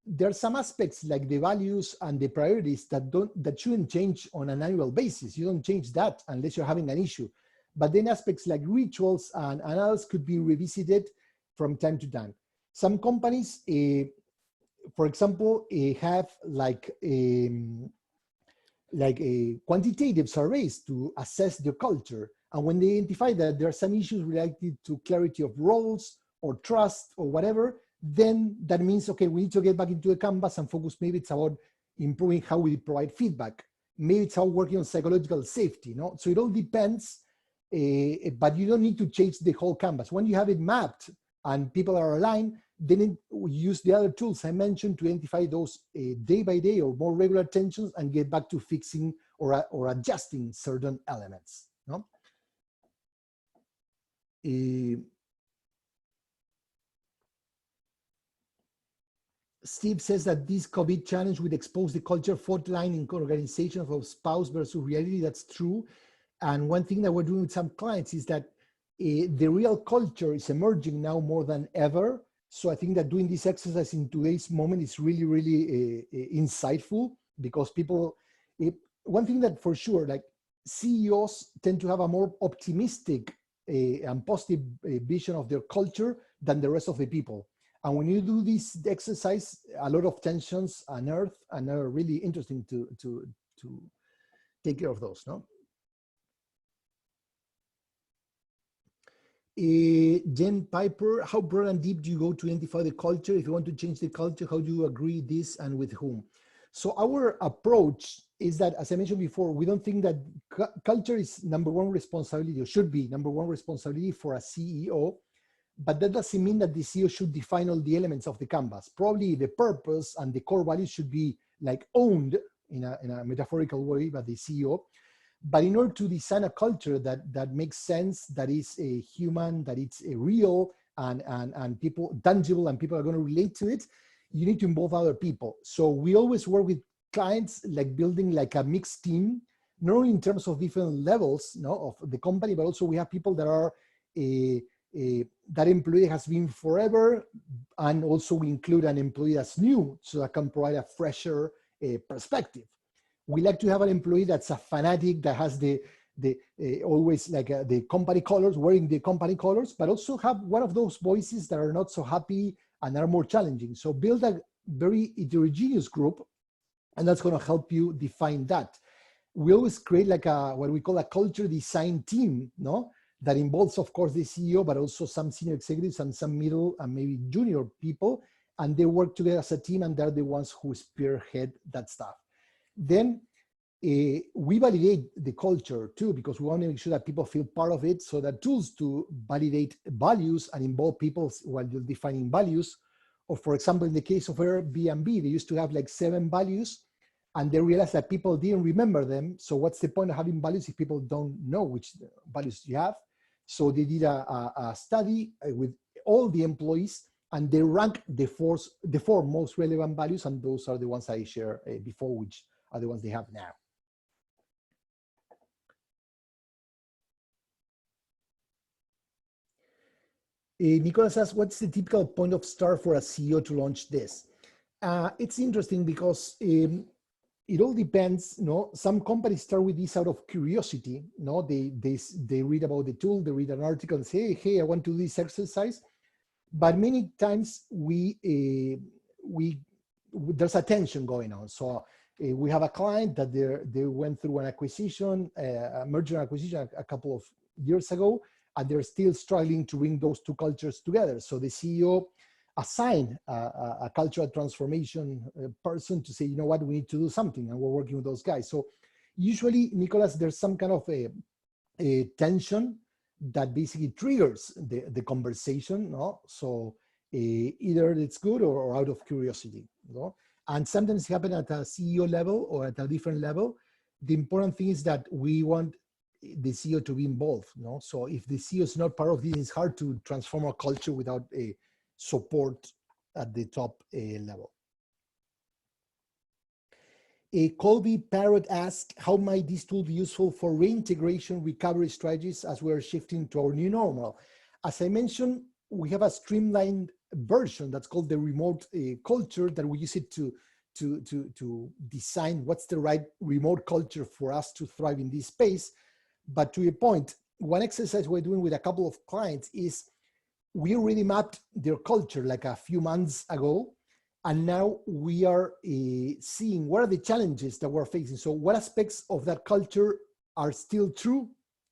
there are some aspects like the values and the priorities that shouldn't change on an annual basis. You don't change that unless you're having an issue. but then aspects like rituals and others could be revisited from time to time. Some companies, for example, have like a quantitative surveys to assess the culture. And when they identify that there are some issues related to clarity of roles or trust or whatever, then that means, okay, we need to get back into the canvas and focus. Maybe it's about improving how we provide feedback. Maybe it's how working on psychological safety, no? So it all depends, but you don't need to change the whole canvas. When you have it mapped and people are aligned, then we use the other tools I mentioned to identify those day by day or more regular tensions and get back to fixing or adjusting certain elements, no? Steve says that this COVID challenge would expose the culture fault line in organizations of spouse versus reality. That's true. And one thing that we're doing with some clients is that the real culture is emerging now more than ever. So I think that doing this exercise in today's moment is really, really insightful, because people, one thing that for sure, like CEOs tend to have a more optimistic and positive vision of their culture than the rest of the people. And when you do this exercise, a lot of tensions unearthed and are really interesting to take care of those, no? Jen Piper, how broad and deep do you go to identify the culture? If you want to change the culture, how do you agree this and with whom? So our approach is that, as I mentioned before, we don't think that culture is number one responsibility, or should be number one responsibility for a CEO, but that doesn't mean that the CEO should define all the elements of the canvas. Probably the purpose and the core values should be like owned in a metaphorical way by the CEO. But in order to design a culture that makes sense, that is a human, that it's a real and people tangible and people are going to relate to it, you need to involve other people. So we always work with clients like building like a mixed team, not only in terms of different levels, no, of the company, but also we have people that are that employee has been forever, and also we include an employee that's new, so that can provide a fresher perspective. We like to have an employee that's a fanatic, that has always like the company colors, wearing the company colors, but also have one of those voices that are not so happy and are more challenging. So build a very heterogeneous group, and that's going to help you define that. We always create like what we call a culture design team, no? That involves, of course, the CEO, but also some senior executives and some middle and maybe junior people, and they work together as a team, and they're the ones who spearhead that stuff. Then we validate the culture too, because we want to make sure that people feel part of it, so that tools to validate values and involve people while you're defining values. Or for example, in the case of Airbnb, they used to have like 7 values, and they realized that people didn't remember them. So what's the point of having values if people don't know which values you have? So they did a study with all the employees, and they ranked the 4 most relevant values, and those are the ones I shared before, which are the ones they have now. Nicolas asks, what's the typical point of start for a CEO to launch this? It's interesting because it all depends, no? Some companies start with this out of curiosity, no? They read about the tool, they read an article and say, hey, I want to do this exercise. But many times there's a tension going on. So we have a client that they went through an acquisition, a merger and acquisition a couple of years ago, and they're still struggling to bring those 2 cultures together. So the CEO assigned a cultural transformation person to say, you know what, we need to do something, and we're working with those guys. So usually, Nicolas, there's some kind of a tension that basically triggers the conversation, no? So either it's good or out of curiosity, no? And sometimes it happens at a CEO level or at a different level. The important thing is that we want the CEO to be involved, no? So if the CEO is not part of this, it's hard to transform a culture without a support at the top level. Colby Parrott asked, how might this tool be useful for reintegration recovery strategies as we're shifting to our new normal? As I mentioned, we have a streamlined version that's called the remote culture, that we use it to design what's the right remote culture for us to thrive in this space. But to your point, one exercise we're doing with a couple of clients is we already mapped their culture like a few months ago. And now we are seeing what are the challenges that we're facing. So what aspects of that culture are still true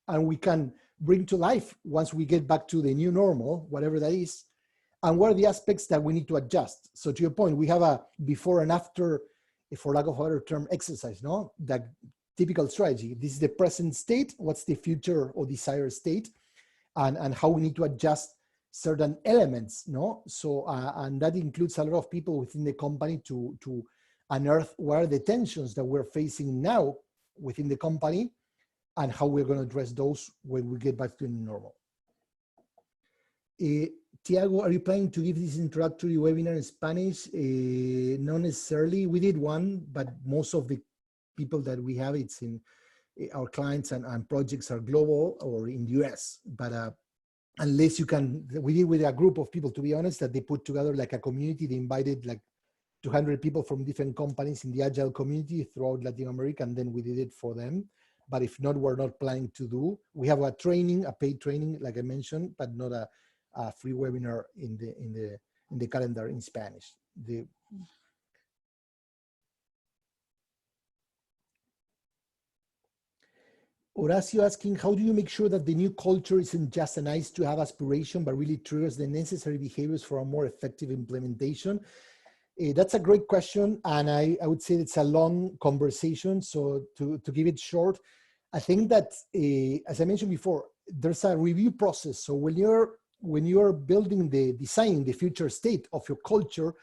and we can bring to life once we get back to the new normal, whatever that is, and what are the aspects that we need to adjust. So to your point, we have a before and after, for lack of a better term, exercise, no? That typical strategy. This is the present state, what's the future or desired state, and how we need to adjust certain elements, no? So, and that includes a lot of people within the company to unearth what are the tensions that we're facing now within the company and how we're going to address those when we get back to normal. Tiago, are you planning to give this introductory webinar in Spanish? Not necessarily. We did one, but most of the people that we have, it's in our clients and projects are global or in the US. But unless you can, we did with a group of people, to be honest, that they put together like a community. They invited like 200 people from different companies in the Agile community throughout Latin America, and then we did it for them. But if not, we're not planning to do. We have a training, a paid training, like I mentioned, but not a free webinar in the calendar in Spanish. Horacio asking, how do you make sure that the new culture isn't just a nice to have aspiration, but really triggers the necessary behaviors for a more effective implementation? That's a great question. And I would say it's a long conversation. So to give it short, I think that, as I mentioned before, there's a review process. So when you're building designing the future state of your culture,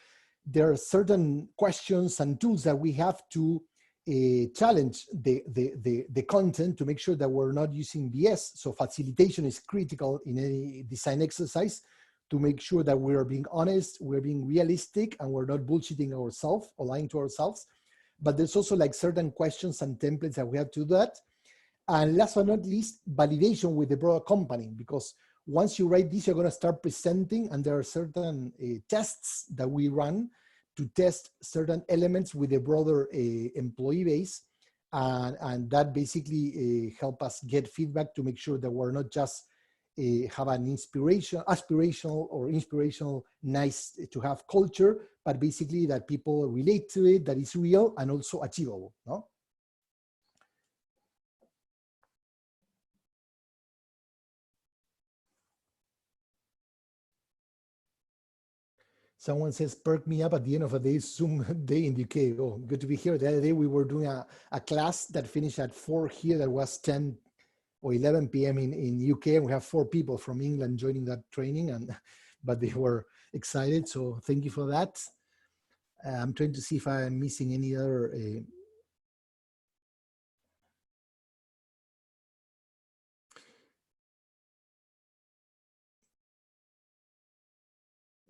there are certain questions and tools that we have to challenge the content to make sure that we're not using BS. So facilitation is critical in any design exercise to make sure that we're being honest, we're being realistic, and we're not bullshitting ourselves or lying to ourselves. But there's also like certain questions and templates that we have to do that. And last but not least, validation with the broader company, because once you write this, you're going to start presenting, and there are certain tests that we run to test certain elements with a broader employee base. And that basically help us get feedback to make sure that we're not just have an aspirational, nice to have culture, but basically that people relate to it, that is real and also achievable, no? Someone says, perk me up at the end of a day, Zoom day in the UK. Oh, good to be here. The other day we were doing a class that finished at 4 here, that was 10 or 11 p.m. in UK, and we have 4 people from England joining that training, but they were excited, so thank you for that. I'm trying to see if I'm missing any other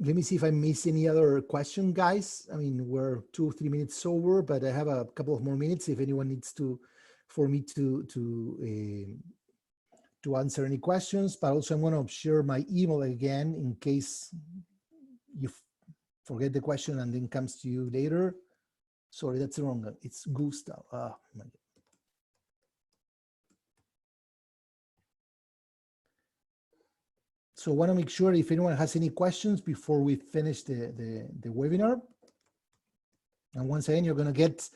let me see if I miss any other question, guys. I mean, we're 2 or 3 minutes over, but I have a couple of more minutes if anyone needs for me to answer any questions. But also I'm going to share my email again in case you forget the question and then comes to you later. Sorry, that's wrong. It's Gustavo. Oh, my God. So I want to make sure if anyone has any questions before we finish the webinar. And once again, you're going to get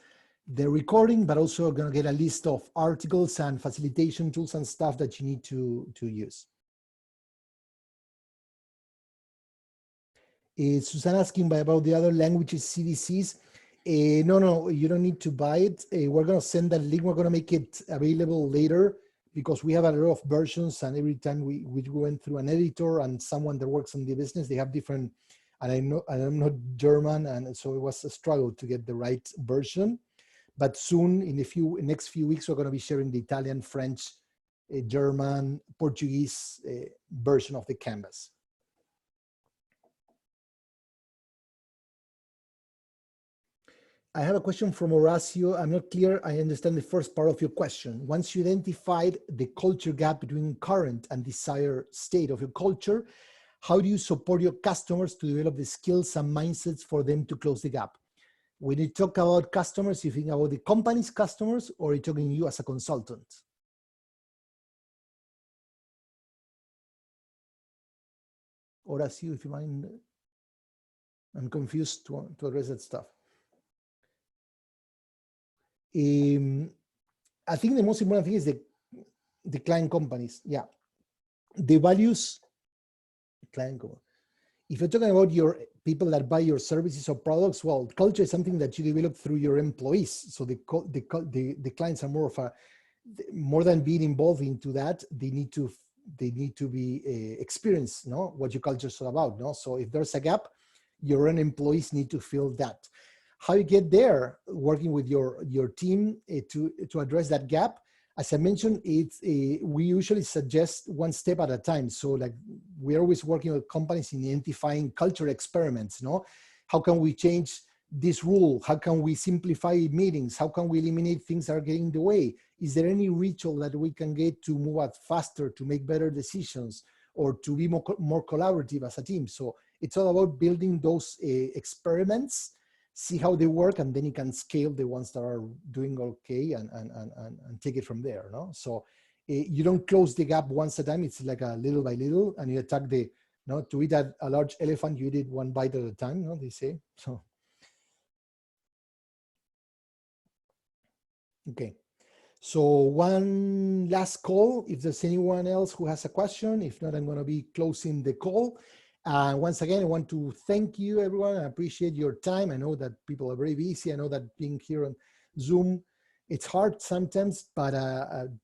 the recording, but also going to get a list of articles and facilitation tools and stuff that you need to use. Susanna asking about the other languages CDCs. No, you don't need to buy it. We're going to send that link. We're going to make it available later, because we have a lot of versions, and every time we went through an editor and someone that works in the business, they have different, and I'm not German, and so it was a struggle to get the right version. But soon, in the next few weeks, we're going to be sharing the Italian, French, German, Portuguese version of the canvas. I have a question from Horacio. I'm not clear. I understand the first part of your question. Once you identified the culture gap between current and desired state of your culture, how do you support your customers to develop the skills and mindsets for them to close the gap? When you talk about customers, you think about the company's customers, or are you talking you as a consultant? Horacio, if you mind. I'm confused to address that stuff. I think the most important thing is the client companies. Yeah. The values, client company. If you're talking about your people that buy your services or products, well, culture is something that you develop through your employees. So the clients are more than being involved into that. They need to be experienced, no, what your culture is all about, no. So if there's a gap, your own employees need to fill that. How you get there, working with your team to address that gap. As I mentioned, we usually suggest one step at a time. So like we're always working with companies in identifying culture experiments, no? How can we change this rule? How can we simplify meetings? How can we eliminate things that are getting in the way? Is there any ritual that we can get to move out faster, to make better decisions, or to be more collaborative as a team? So it's all about building those experiments, see how they work, and then you can scale the ones that are doing okay and take it from there, no? So you don't close the gap once at a time. It's like a little by little, and you attack to eat a large elephant, you eat it one bite at a time, no, they say. So, okay. So one last call, if there's anyone else who has a question. If not, I'm going to be closing the call. Once again, I want to thank you, everyone. I appreciate your time. I know that people are very busy. I know that being here on Zoom, it's hard sometimes, but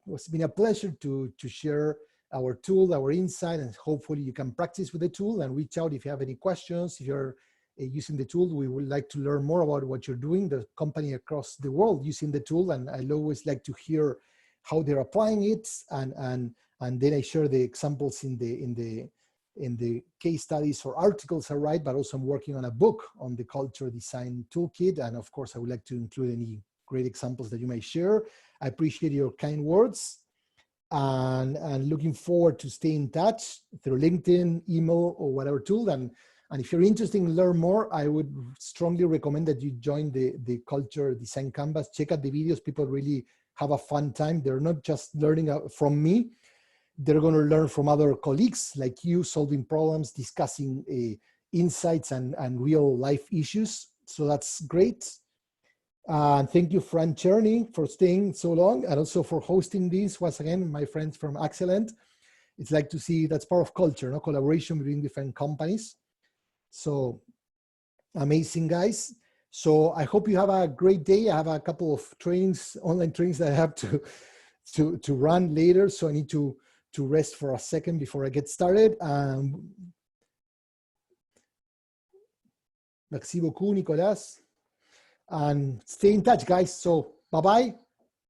it's been a pleasure to share our tool, our insight, and hopefully you can practice with the tool and reach out if you have any questions. If you're using the tool, we would like to learn more about what you're doing, the company across the world using the tool, and I always like to hear how they're applying it, and then I share the examples in the case studies or articles I write, but also I'm working on a book on the culture design toolkit, and of course I would like to include any great examples that you may share. I appreciate your kind words, and looking forward to stay in touch through LinkedIn, email, or whatever tool. And if you're interested in learn more, I would strongly recommend that you join the Culture Design Canvas. Check out the videos. People really have a fun time. They're not just learning from me. They're going to learn from other colleagues like you, solving problems, discussing insights and real life issues. So that's great. Thank you, Fran Cherny, for staying so long, and also for hosting this. Once again, my friends from Excellent. It's like to see that's part of culture, no, collaboration between different companies. So amazing, guys. So I hope you have a great day. I have a couple of trainings, online trainings that I have to run later. So I need to rest for a second before I get started. Merci beaucoup, Nicolas. And stay in touch, guys. So bye-bye.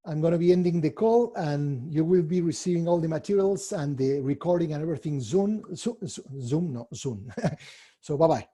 I'm going to be ending the call, and you will be receiving all the materials and the recording and everything soon. So bye-bye.